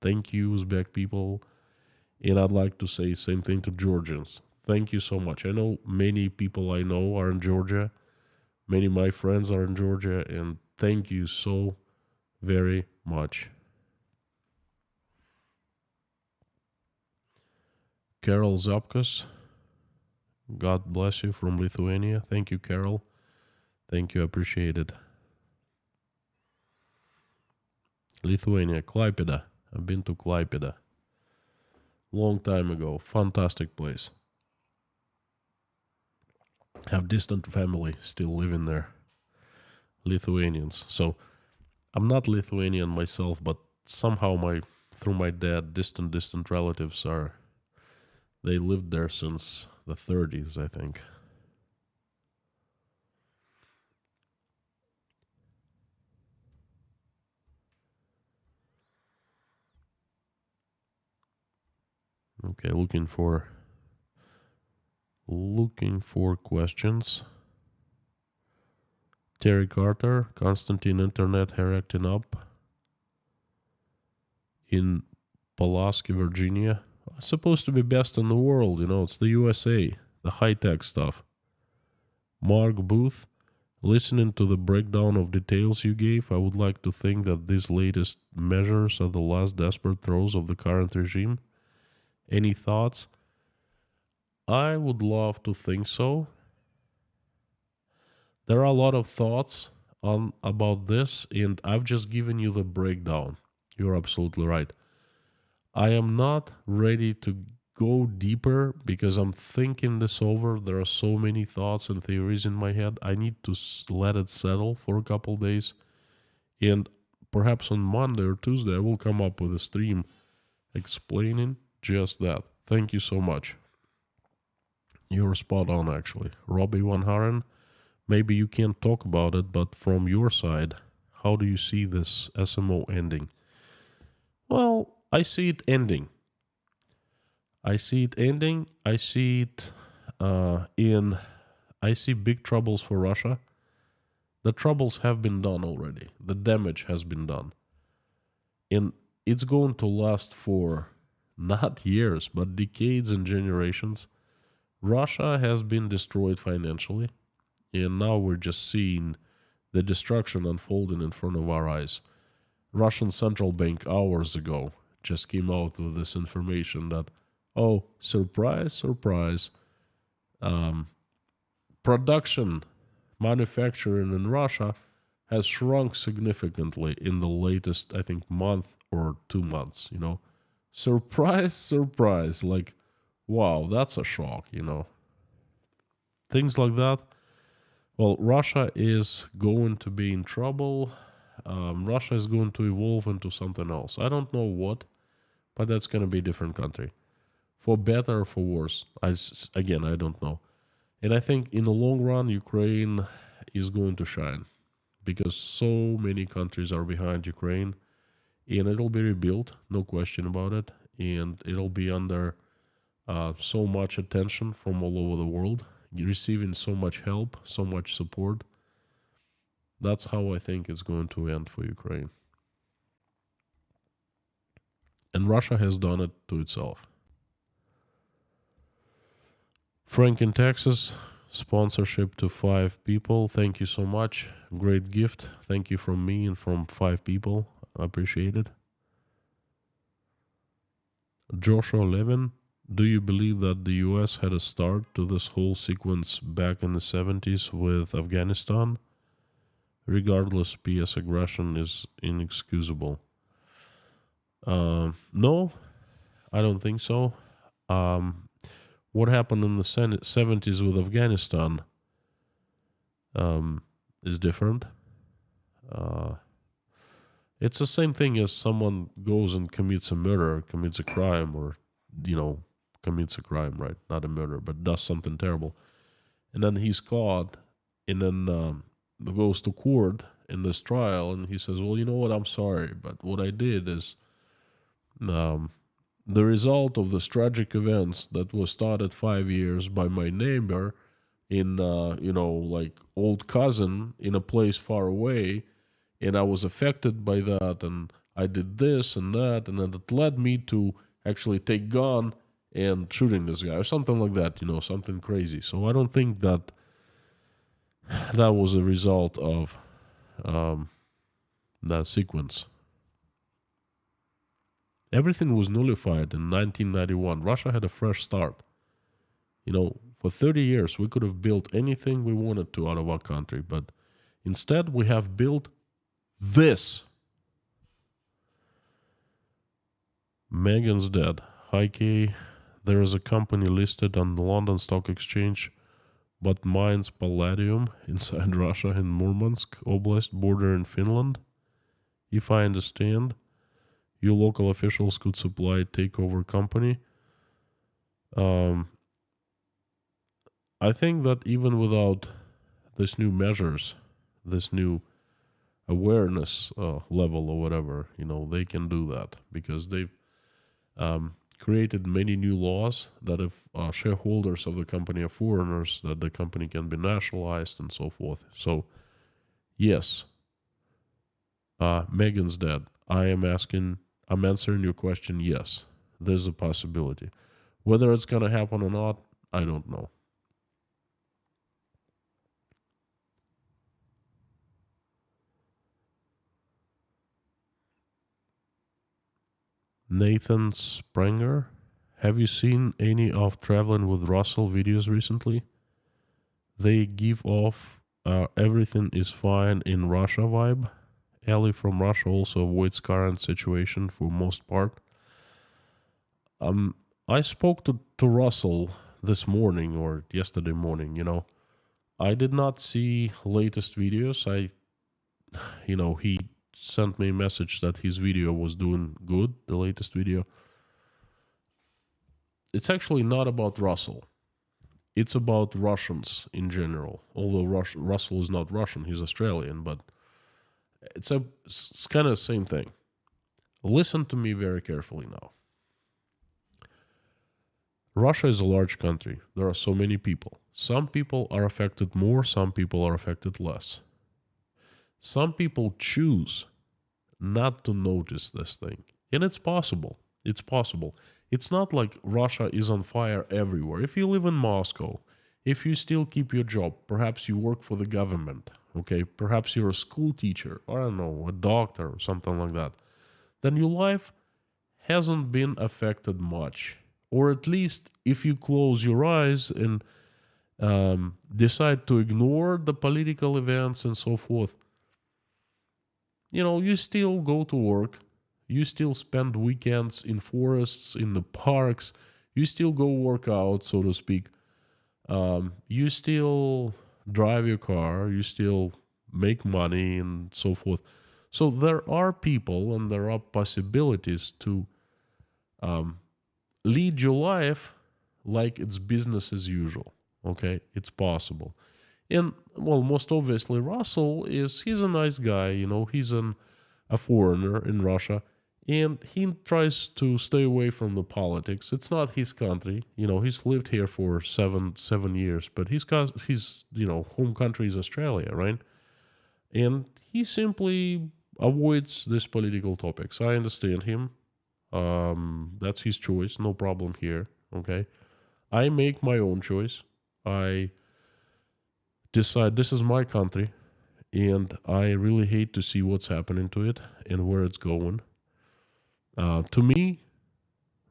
Thank you, Uzbek people. And I'd like to say same thing to Georgians. Thank you so much. I know many people I know are in Georgia. Many of my friends are in Georgia. And thank you so very much. Carol Zapkas. God bless you from Lithuania. Thank you, Carol. Thank you. Appreciate it. Lithuania, Klaipėda. I've been to Klaipėda. Long time ago. Fantastic place. Have distant family still living there. Lithuanians. So I'm not Lithuanian myself, but somehow through my dad, distant relatives they lived there since the 30s, I think. Okay, looking for questions. Terry Carter, Constantine Internet acting up in Pulaski, Virginia. It's supposed to be best in the world, it's the USA, the high-tech stuff. Mark Booth, listening to the breakdown of details you gave, I would like to think that these latest measures are the last desperate throes of the current regime. Any thoughts? I would love to think so. There are a lot of thoughts about this, and I've just given you the breakdown. You're absolutely right. I am not ready to go deeper because I'm thinking this over. There are so many thoughts and theories in my head. I need to let it settle for a couple days. And perhaps on Monday or Tuesday, I will come up with a stream explaining just that. Thank you so much. You're spot on, actually. Robbie Van Haren, maybe you can't talk about it, but from your side, how do you see this SMO ending? Well, I see it ending. I see it I see big troubles for Russia. The troubles have been done already. The damage has been done. And it's going to last for not years, but decades and generations. Russia has been destroyed financially, and now we're just seeing the destruction unfolding in front of our eyes. Russian central bank hours ago just came out with this information that, oh, surprise, production, manufacturing in Russia has shrunk significantly in the latest, I think, month or 2 months, Surprise, like, wow, that's a shock, Things like that. Well, Russia is going to be in trouble. Russia is going to evolve into something else. I don't know what, but that's going to be a different country. For better or for worse. I don't know. And I think in the long run, Ukraine is going to shine because so many countries are behind Ukraine, and it'll be rebuilt, no question about it. And it'll be under so much attention from all over the world, receiving so much help, so much support. That's how I think it's going to end for Ukraine. And Russia has done it to itself. Frank in Texas, sponsorship to 5 people. Thank you so much. Great gift. Thank you from me and from 5 people. I appreciate it. Joshua Levin, do you believe that the US had a start to this whole sequence back in the 70s with Afghanistan? Regardless, PS aggression is inexcusable. No, I don't think so. What happened in the 70s with Afghanistan is different. Uh, it's the same thing as someone goes and commits a murder, commits a crime, or, commits a crime, right? Not a murder, but does something terrible. And then he's caught, and then goes to court in this trial, and he says, well, you know what, I'm sorry, but what I did is um, the result of this tragic events that was started 5 years by my neighbor in, like old cousin in a place far away, and I was affected by that, and I did this and that, and then it led me to actually take gun and shooting this guy or something like that, something crazy. So I don't think that was a result of that sequence. Everything was nullified in 1991. Russia had a fresh start. For 30 years, we could have built anything we wanted to out of our country, but instead we have built this. Megan's dead. Hi, Kay. There is a company listed on the London Stock Exchange, but mines palladium inside Russia in Murmansk Oblast, border in Finland. If I understand, your local officials could supply takeover company. I think that even without this new measures, this new awareness level or whatever, they can do that because they've created many new laws that if shareholders of the company are foreigners, that the company can be nationalized and so forth. So, yes, Megan's dead. I'm answering your question, yes, there's a possibility. Whether it's going to happen or not, I don't know. Nathan Sprenger, have you seen any of Traveling with Russell videos recently? They give off everything is fine in Russia vibe. Ellie from Russia also avoids current situation for most part. I spoke to Russell this morning or yesterday morning, I did not see latest videos. He sent me a message that his video was doing good, the latest video. It's actually not about Russell. It's about Russians in general. Although Russell is not Russian, he's Australian, but it's kind of the same thing. Listen to me very carefully now. Russia is a large country. There are so many people. Some people are affected more, some people are affected less. Some people choose not to notice this thing. And it's possible. It's possible. It's not like Russia is on fire everywhere. If you live in Moscow, if you still keep your job, perhaps you work for the government, okay? Perhaps you're a school teacher, or I don't know, a doctor or something like that, then your life hasn't been affected much. Or at least if you close your eyes and decide to ignore the political events and so forth, you still go to work, you still spend weekends in forests, in the parks, you still go work out, so to speak. You still drive your car, you still make money and so forth. So there are people and there are possibilities to lead your life like it's business as usual. Okay, it's possible. And, well, most obviously, Russell he's a nice guy, he's a foreigner in Russia, and he tries to stay away from the politics. It's not his country, he's lived here for seven years, but his home country is Australia, right? And he simply avoids these political topics. I understand him. That's his choice, no problem here, okay? I make my own choice. I decide this is my country, and I really hate to see what's happening to it and where it's going. To me,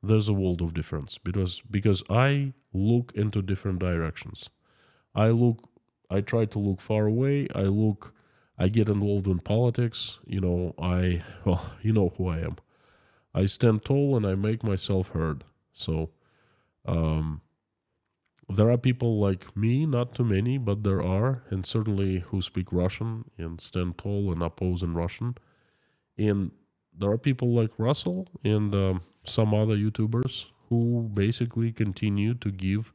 there's a world of difference because I look into different directions. I try to look far away. I get involved in politics. You know who I am. I stand tall and I make myself heard. So, There are people like me, not too many, but there are, and certainly who speak Russian and stand tall and oppose in Russian. And there are people like Russell and some other YouTubers who basically continue to give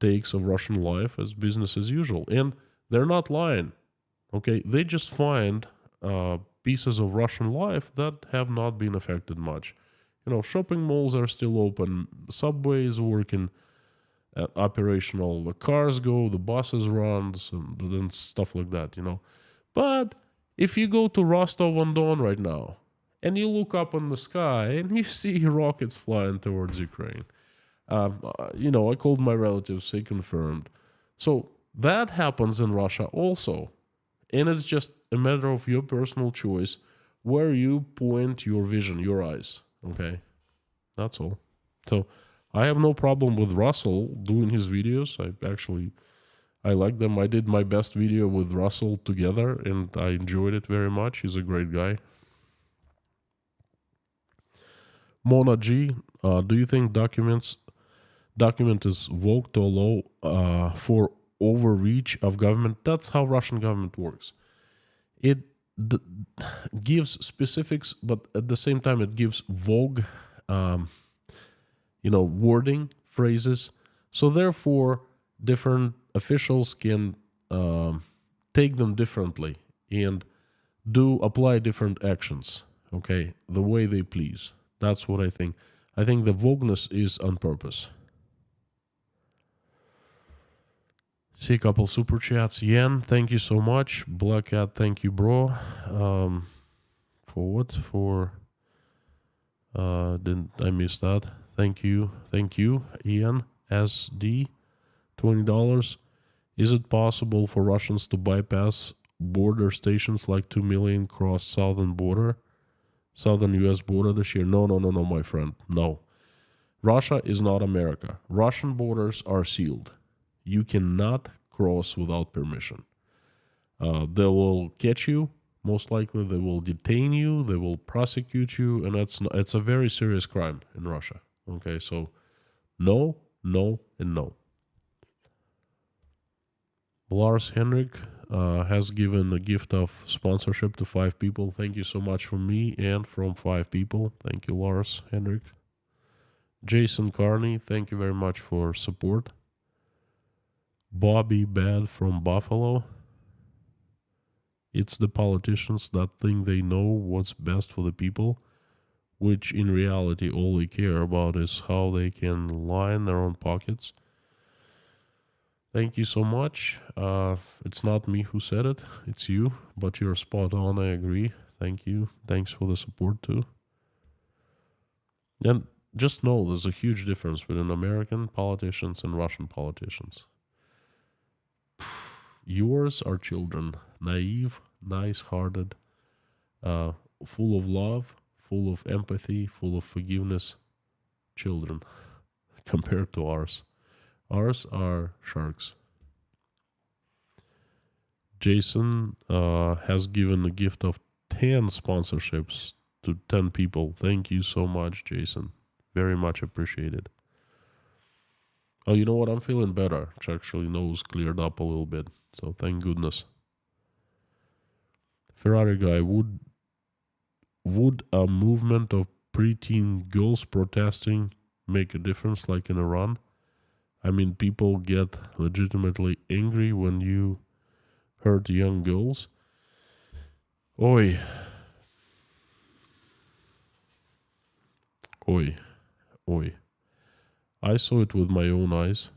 takes of Russian life as business as usual. And they're not lying, okay? They just find pieces of Russian life that have not been affected much. Shopping malls are still open, subway is working, operational, the cars go, the buses run, and stuff like that, But if you go to Rostov-on-Don right now, and you look up in the sky and you see rockets flying towards Ukraine, I called my relatives, they confirmed. So that happens in Russia also. And it's just a matter of your personal choice where you point your vision, your eyes. Okay? That's all. So I have no problem with Russell doing his videos. I like them. I did my best video with Russell together and I enjoyed it very much. He's a great guy. Mona G, do you think document is woke to allow for overreach of government? That's how Russian government works. It gives specifics, but at the same time, it gives vogue, wording, phrases. So therefore, different officials can take them differently and apply different actions, okay, the way they please. That's what I think. I think the vogueness is on purpose. See a couple super chats. Yen, thank you so much. Black Cat, thank you, bro. For what? Didn't I miss that? Thank you, Ian. SD, $20. Is it possible for Russians to bypass border stations like 2 million cross southern U.S. border this year? No, my friend. No. Russia is not America. Russian borders are sealed. You cannot cross without permission. They will catch you. Most likely they will detain you. They will prosecute you. And it's a very serious crime in Russia. Okay, so no, and no. Lars Henrik has given a gift of sponsorship to 5 people. Thank you so much from me and from 5 people. Thank you, Lars Henrik. Jason Carney, thank you very much for support. Bobby Bad from Buffalo. It's the politicians that think they know what's best for the people, which in reality all they care about is how they can line their own pockets. Thank you so much. It's not me who said it, it's you, but you're spot on, I agree. Thank you. Thanks for the support too. And just know there's a huge difference between American politicians and Russian politicians. Yours are children, naive, nice-hearted, full of love, full of empathy, full of forgiveness, children, compared to ours. Ours are sharks. Jason has given a gift of 10 sponsorships to 10 people. Thank you so much, Jason. Very much appreciated. Oh, you know what? I'm feeling better. It's actually nose cleared up a little bit. So thank goodness. Ferrari guy, would a movement of preteen girls protesting make a difference like in Iran? I mean, people get legitimately angry when you hurt young girls. Oi. I saw it with my own eyes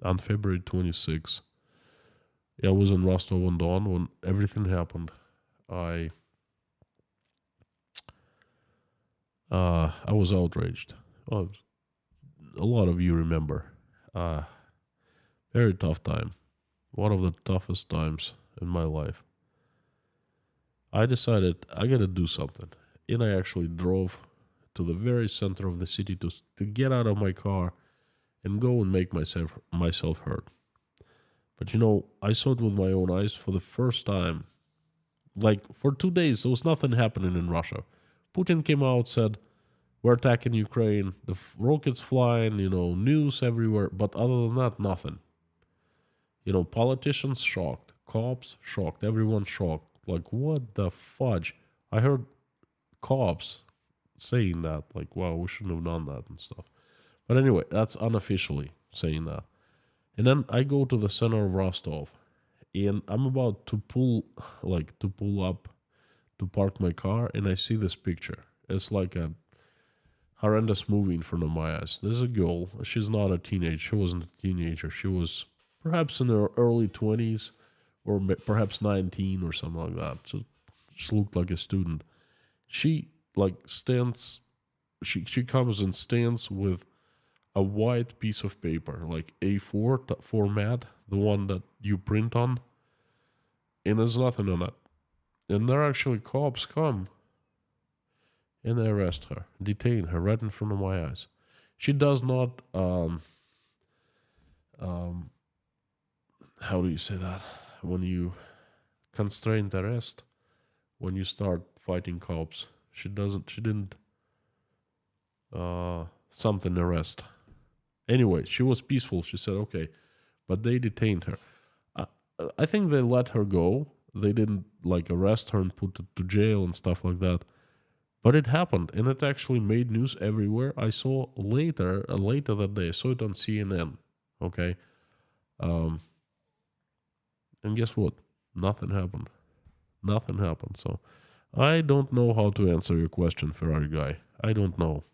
on February 26th. I was in Rostov-on-Don when everything happened. I was outraged. Oh, a lot of you remember. Very tough time. One of the toughest times in my life. I decided I gotta do something. And I actually drove to the very center of the city to get out of my car and go and make myself heard. But I saw it with my own eyes for the first time. Like, for 2 days, there was nothing happening in Russia. Putin came out, said, we're attacking Ukraine, the rockets flying, news everywhere. But other than that, nothing. Politicians shocked, cops shocked, everyone shocked. Like, what the fudge? I heard cops saying that, like, wow, we shouldn't have done that and stuff. But anyway, that's unofficially saying that. And then I go to the center of Rostov, and I'm about to pull up to park my car, and I see this picture. It's like a horrendous movie in front of my eyes. There's a girl. She's not a teenager. She wasn't a teenager. She was perhaps in her early 20s or perhaps 19 or something like that. So she looked like a student. She stands. She comes and stands with a white piece of paper, like A4 format, the one that you print on, and there's nothing on it. And there actually cops come and they arrest her, detain her right in front of my eyes. She does not, how do you say that? When you constrained arrest, when you start fighting cops, she didn't, something arrest. Anyway, she was peaceful. She said, okay, but they detained her. I think they let her go. They didn't arrest her and put her to jail and stuff like that. But it happened, and it actually made news everywhere. I saw later that day, I saw it on CNN, okay? And guess what? Nothing happened. Nothing happened. So I don't know how to answer your question, Ferrari guy. I don't know.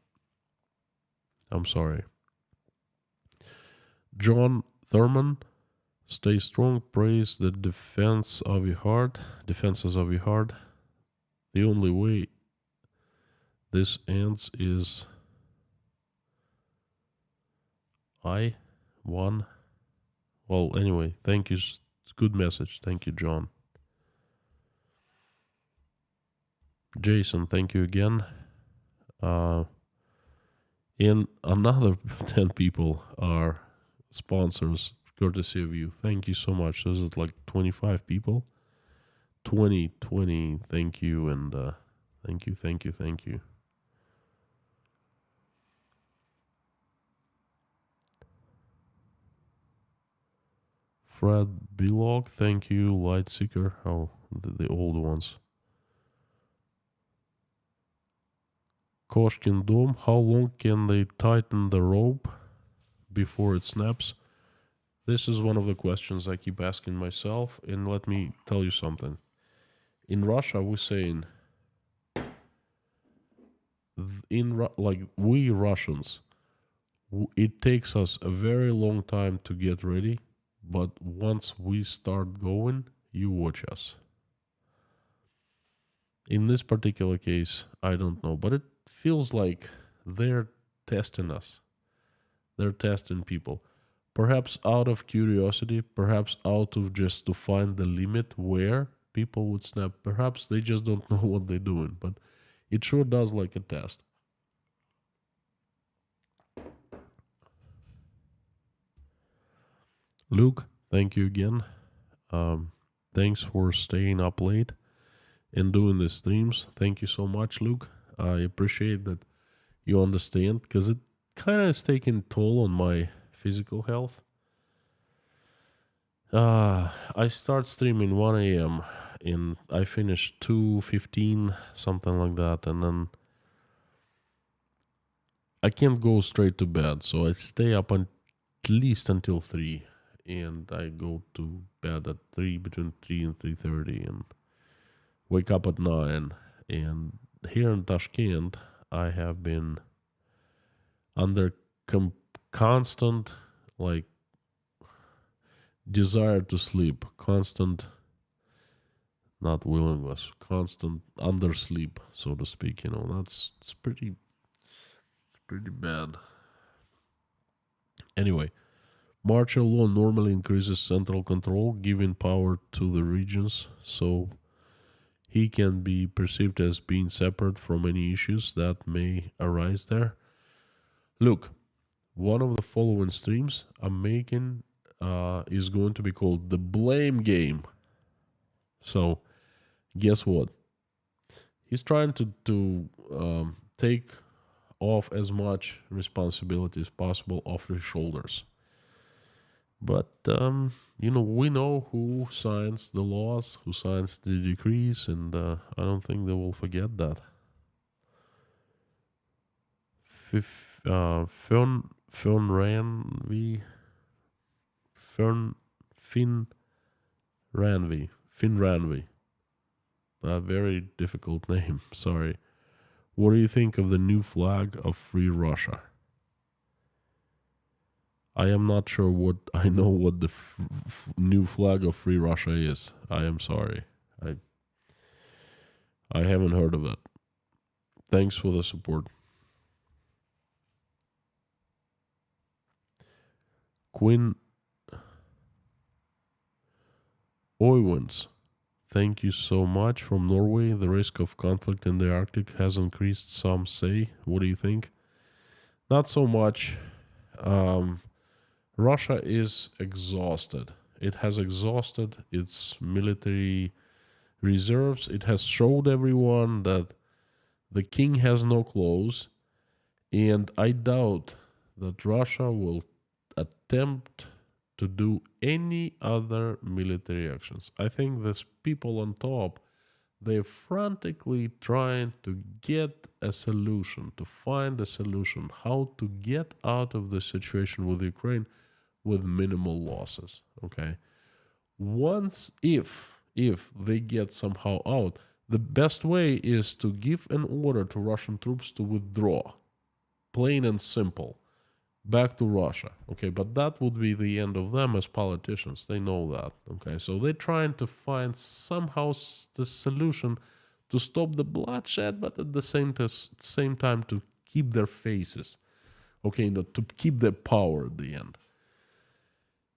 I'm sorry. John Thurman, stay strong, praise the defenses of your heart. The only way this ends is I won. Well, anyway, thank you. It's a good message. Thank you, John. Jason, thank you again. And another 10 people are sponsors, courtesy of you. Thank you so much. This is 25 people. 20, thank you, and thank you. Fred Bilog, thank you. Lightseeker, the old ones. Koshkin Dome, how long can they tighten the rope before it snaps? This is one of the questions I keep asking myself, and let me tell you something. In Russia, we're saying, we Russians, it takes us a very long time to get ready, but once we start going, you watch us. In this particular case, I don't know, but it feels like they're testing us. They're testing people. Perhaps out of curiosity, perhaps out of just to find the limit where people would snap. Perhaps they just don't know what they're doing, but it sure does like a test. Luke, thank you again. Thanks for staying up late and doing the streams. Thank you so much, Luke. I appreciate that you understand, because it kind of is taking toll on my physical health. I start streaming 1 a.m. and I finish 2:15, something like that, and then I can't go straight to bed, so I stay up at least until 3, and I go to bed at 3, between 3 and 3:30, and wake up at 9. And here in Tashkent, I have been under constant desire to sleep, constant, not willingness, constant undersleep, so to speak. It's pretty bad. Anyway, martial law normally increases central control, giving power to the regions, so he can be perceived as being separate from any issues that may arise there. Look, one of the following streams I'm making is going to be called The Blame Game. So, guess what? He's trying to take off as much responsibility as possible off their shoulders. But, we know who signs the laws, who signs the decrees, and I don't think they will forget that. Finn Ranvi. A very difficult name, sorry. What do you think of the new flag of Free Russia? I am not sure what the new flag of Free Russia is. I am sorry. I haven't heard of it. Thanks for the support. Quinn Oywens, thank you so much from Norway. The risk of conflict in the Arctic has increased, some say. What do you think? Not so much. Russia is exhausted. It has exhausted its military reserves. It has showed everyone that the king has no clothes, and I doubt that Russia will attempt to do any other military actions. I think these people on top, they're frantically trying to get a solution, to find a solution, how to get out of the situation with Ukraine with minimal losses. Okay. If they get somehow out, the best way is to give an order to Russian troops to withdraw. Plain and simple. Back to Russia. Okay, but that would be the end of them as politicians. They know that. Okay, so they're trying to find somehow the solution to stop the bloodshed, but at the same time to keep their faces. Okay, to keep their power at the end.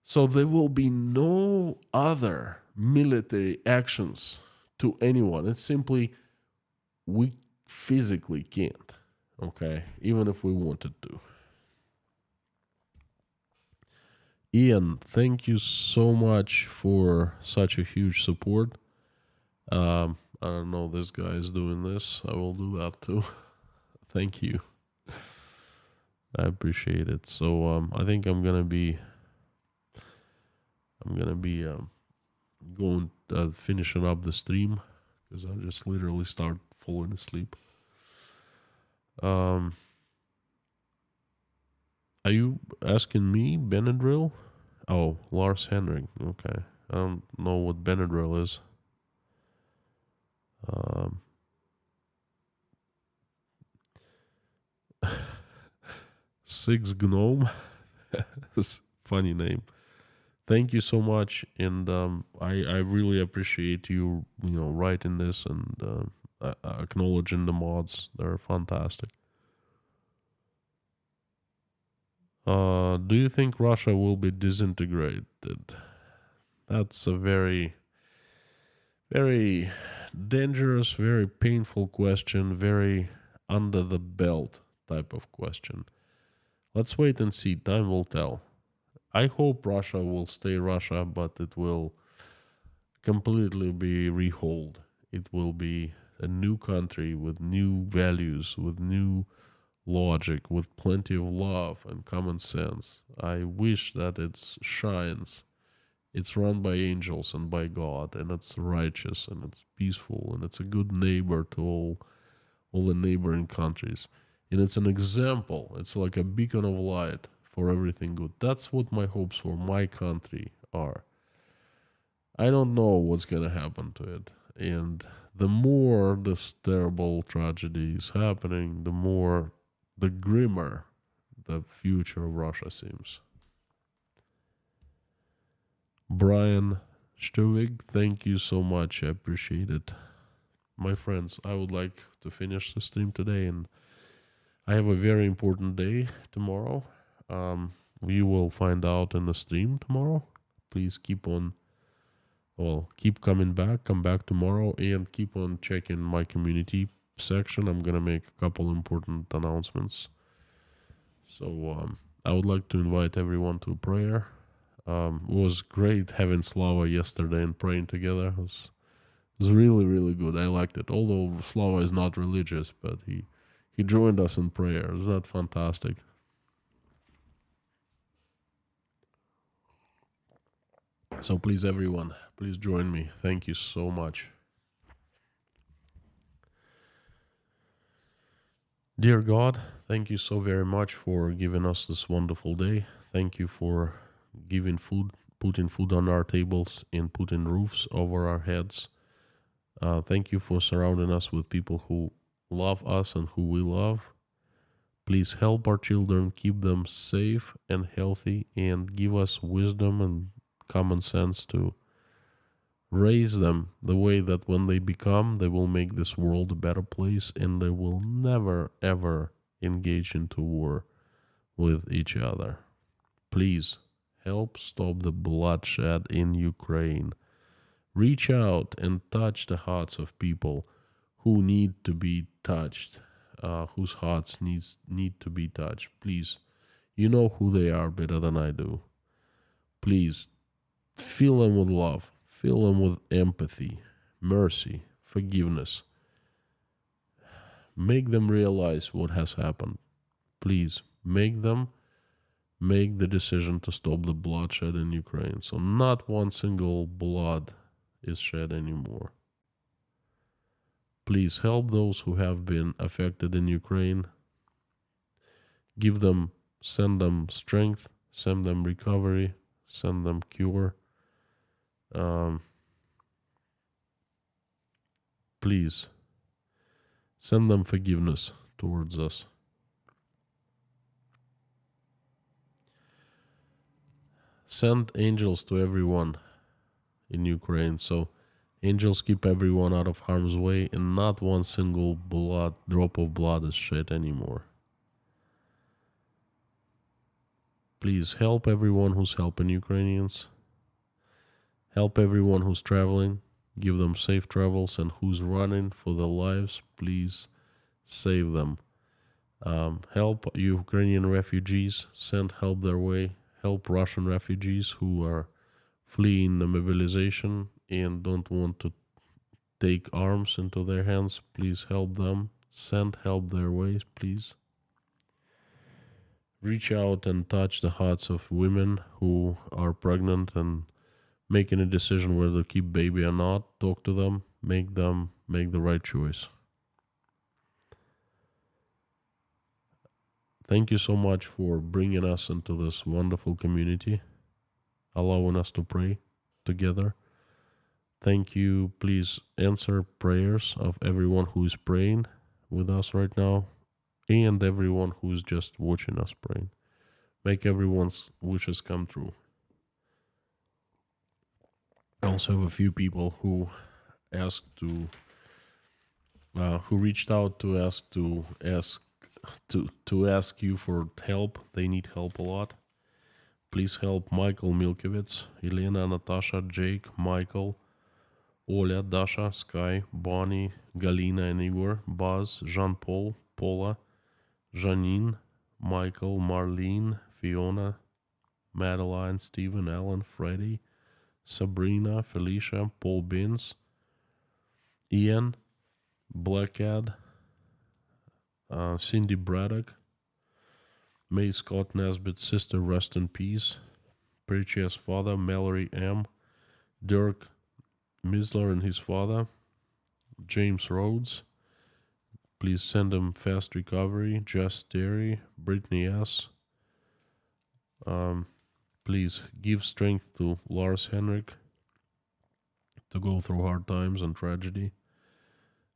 So there will be no other military actions to anyone. It's simply we physically can't, okay, even if we wanted to. Ian, thank you so much for such a huge support. I don't know, this guy is doing this. I will do that too. Thank you. I appreciate it. So I think I'm gonna be going finishing up the stream because I just literally start falling asleep. Are you asking me Benadryl? Oh, Lars Henrik. Okay, I don't know what Benadryl is. Six Gnome. That's a funny name. Thank you so much, and I really appreciate you writing this and acknowledging the mods. They're fantastic. Do you think Russia will be disintegrated? That's a very, very dangerous, very painful question, very under the belt type of question. Let's wait and see. Time will tell. I hope Russia will stay Russia, but it will completely be rehauled. It will be a new country with new values, with new logic, with plenty of love and common sense. I wish that it shines. It's run by angels and by God, and it's righteous and it's peaceful and it's a good neighbor to all the neighboring countries. And it's an example. It's like a beacon of light for everything good. That's what my hopes for my country are. I don't know what's going to happen to it. And the more this terrible tragedy is happening, the grimmer the future of Russia seems. Brian Stuvig, thank you so much. I appreciate it. My friends, I would like to finish the stream today, and I have a very important day tomorrow. We will find out in the stream tomorrow. Please keep coming back. Come back tomorrow and keep on checking my community section. I'm going to make a couple important announcements. So I would like to invite everyone to prayer. It was great having Slava yesterday and praying together. It was really, really good. I liked it. Although Slava is not religious, but he He joined us in prayer. Isn't that fantastic? So please, everyone, please join me. Thank you so much. Dear God, thank you so very much for giving us this wonderful day. Thank you for giving food, putting food on our tables, and putting roofs over our heads. Thank you for surrounding us with people who love us and who we love. Please help our children, keep them safe and healthy, and give us wisdom and common sense to raise them the way that when they become, they will make this world a better place and they will never, ever engage into war with each other. Please help stop the bloodshed in Ukraine. Reach out and touch the hearts of people who need to be touched, whose hearts need to be touched. Please, you know who they are better than I do. Please, fill them with love. Fill them with empathy, mercy, forgiveness. Make them realize what has happened. Please, make them make the decision to stop the bloodshed in Ukraine. So not one single blood is shed anymore. Please help those who have been affected in Ukraine. Send them strength, send them recovery, send them cure. Please, send them forgiveness towards us. Send angels to everyone in Ukraine, so angels keep everyone out of harm's way and not one single drop of blood is shed anymore. Please help everyone who's helping Ukrainians. Help everyone who's traveling. Give them safe travels, and who's running for their lives, please save them. Help Ukrainian refugees. Send help their way. Help Russian refugees who are fleeing the mobilization and don't want to take arms into their hands. Please help them. Send help their way, please. Reach out and touch the hearts of women who are pregnant and making a decision whether to keep baby or not. Talk to them. Make them make the right choice. Thank you so much for bringing us into this wonderful community, allowing us to pray together. Thank you. Please answer prayers of everyone who is praying with us right now and everyone who is just watching us praying. Make everyone's wishes come true. I also have a few people who reached out to ask you for help. They need help a lot. Please help Michael Milkovitz, Elena, Natasha, Jake, Michael, Oля, Dasha, Sky, Bonnie, Galina and Igor, Buzz, Jean-Paul, Paula, Janine, Michael, Marlene, Fiona, Madeline, Stephen, Alan, Freddie, Sabrina, Felicia, Paul Binns, Ian, Blackad, Cindy Braddock, May Scott Nesbitt's sister, rest in peace, Preacher's father, Mallory M., Dirk Misler and his father, James Rhodes, please send him fast recovery, Jess Terry, Brittany S., please give strength to Lars Henrik to go through hard times and tragedy.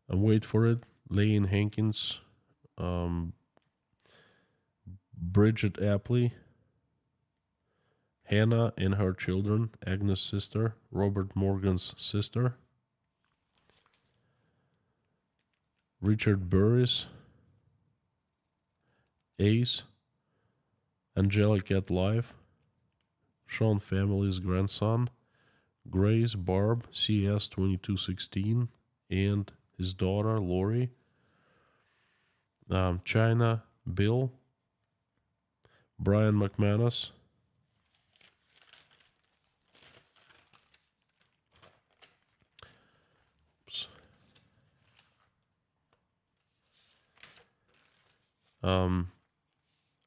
And wait for it. Lane Hankins, Bridget Apley, Hannah and her children, Agnes' sister, Robert Morgan's sister, Richard Burris, Ace, Angelic at Life, Sean family's grandson, Grace Barb, CS 2216, and his daughter Lori, China Bill, Brian McManus,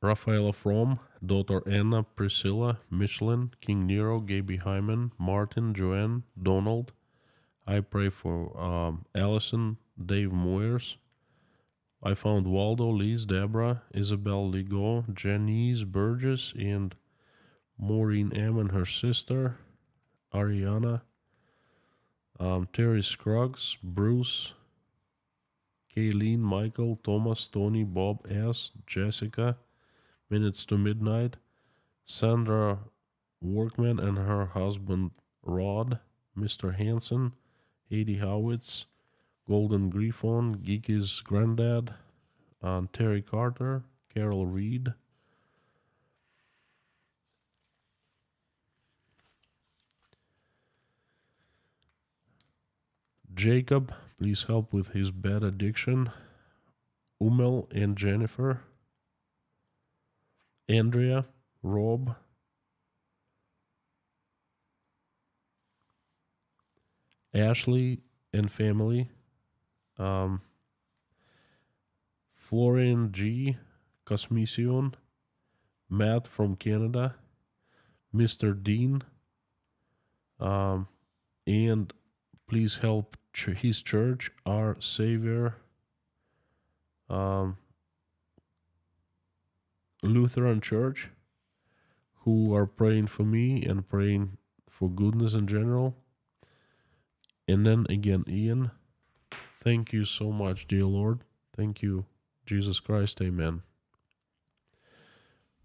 Rafaela From, daughter Anna, Priscilla, Michelin, King Nero, Gaby Hyman, Martin, Joanne, Donald. I pray for Allison, Dave Moyers. I found Waldo, Liz, Deborah, Isabel Ligo, Janice Burgess, and Maureen M. and her sister, Ariana, Terry Scruggs, Bruce, Kayleen, Michael, Thomas, Tony, Bob S., Jessica, Minutes to Midnight, Sandra Workman and her husband Rod, Mr. Hanson, Heidi Howitz, Golden Griffon, Geeky's granddad, Terry Carter, Carol Reed, Jacob, please help with his bad addiction, Umel and Jennifer, Andrea, Rob, Ashley and family, Florian G. Cosmision, Matt from Canada, Mr. Dean, and please help his church, our Savior, Lutheran Church, who are praying for me and praying for goodness in general. And then again, Ian, thank you so much, dear Lord. Thank you, Jesus Christ. Amen.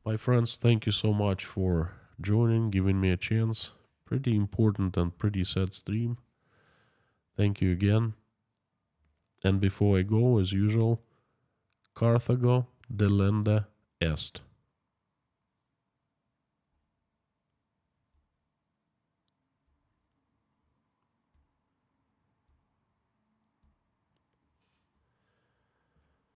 My friends, thank you so much for joining, giving me a chance. Pretty important and pretty sad stream. Thank you again. And before I go, as usual, Carthago delenda est.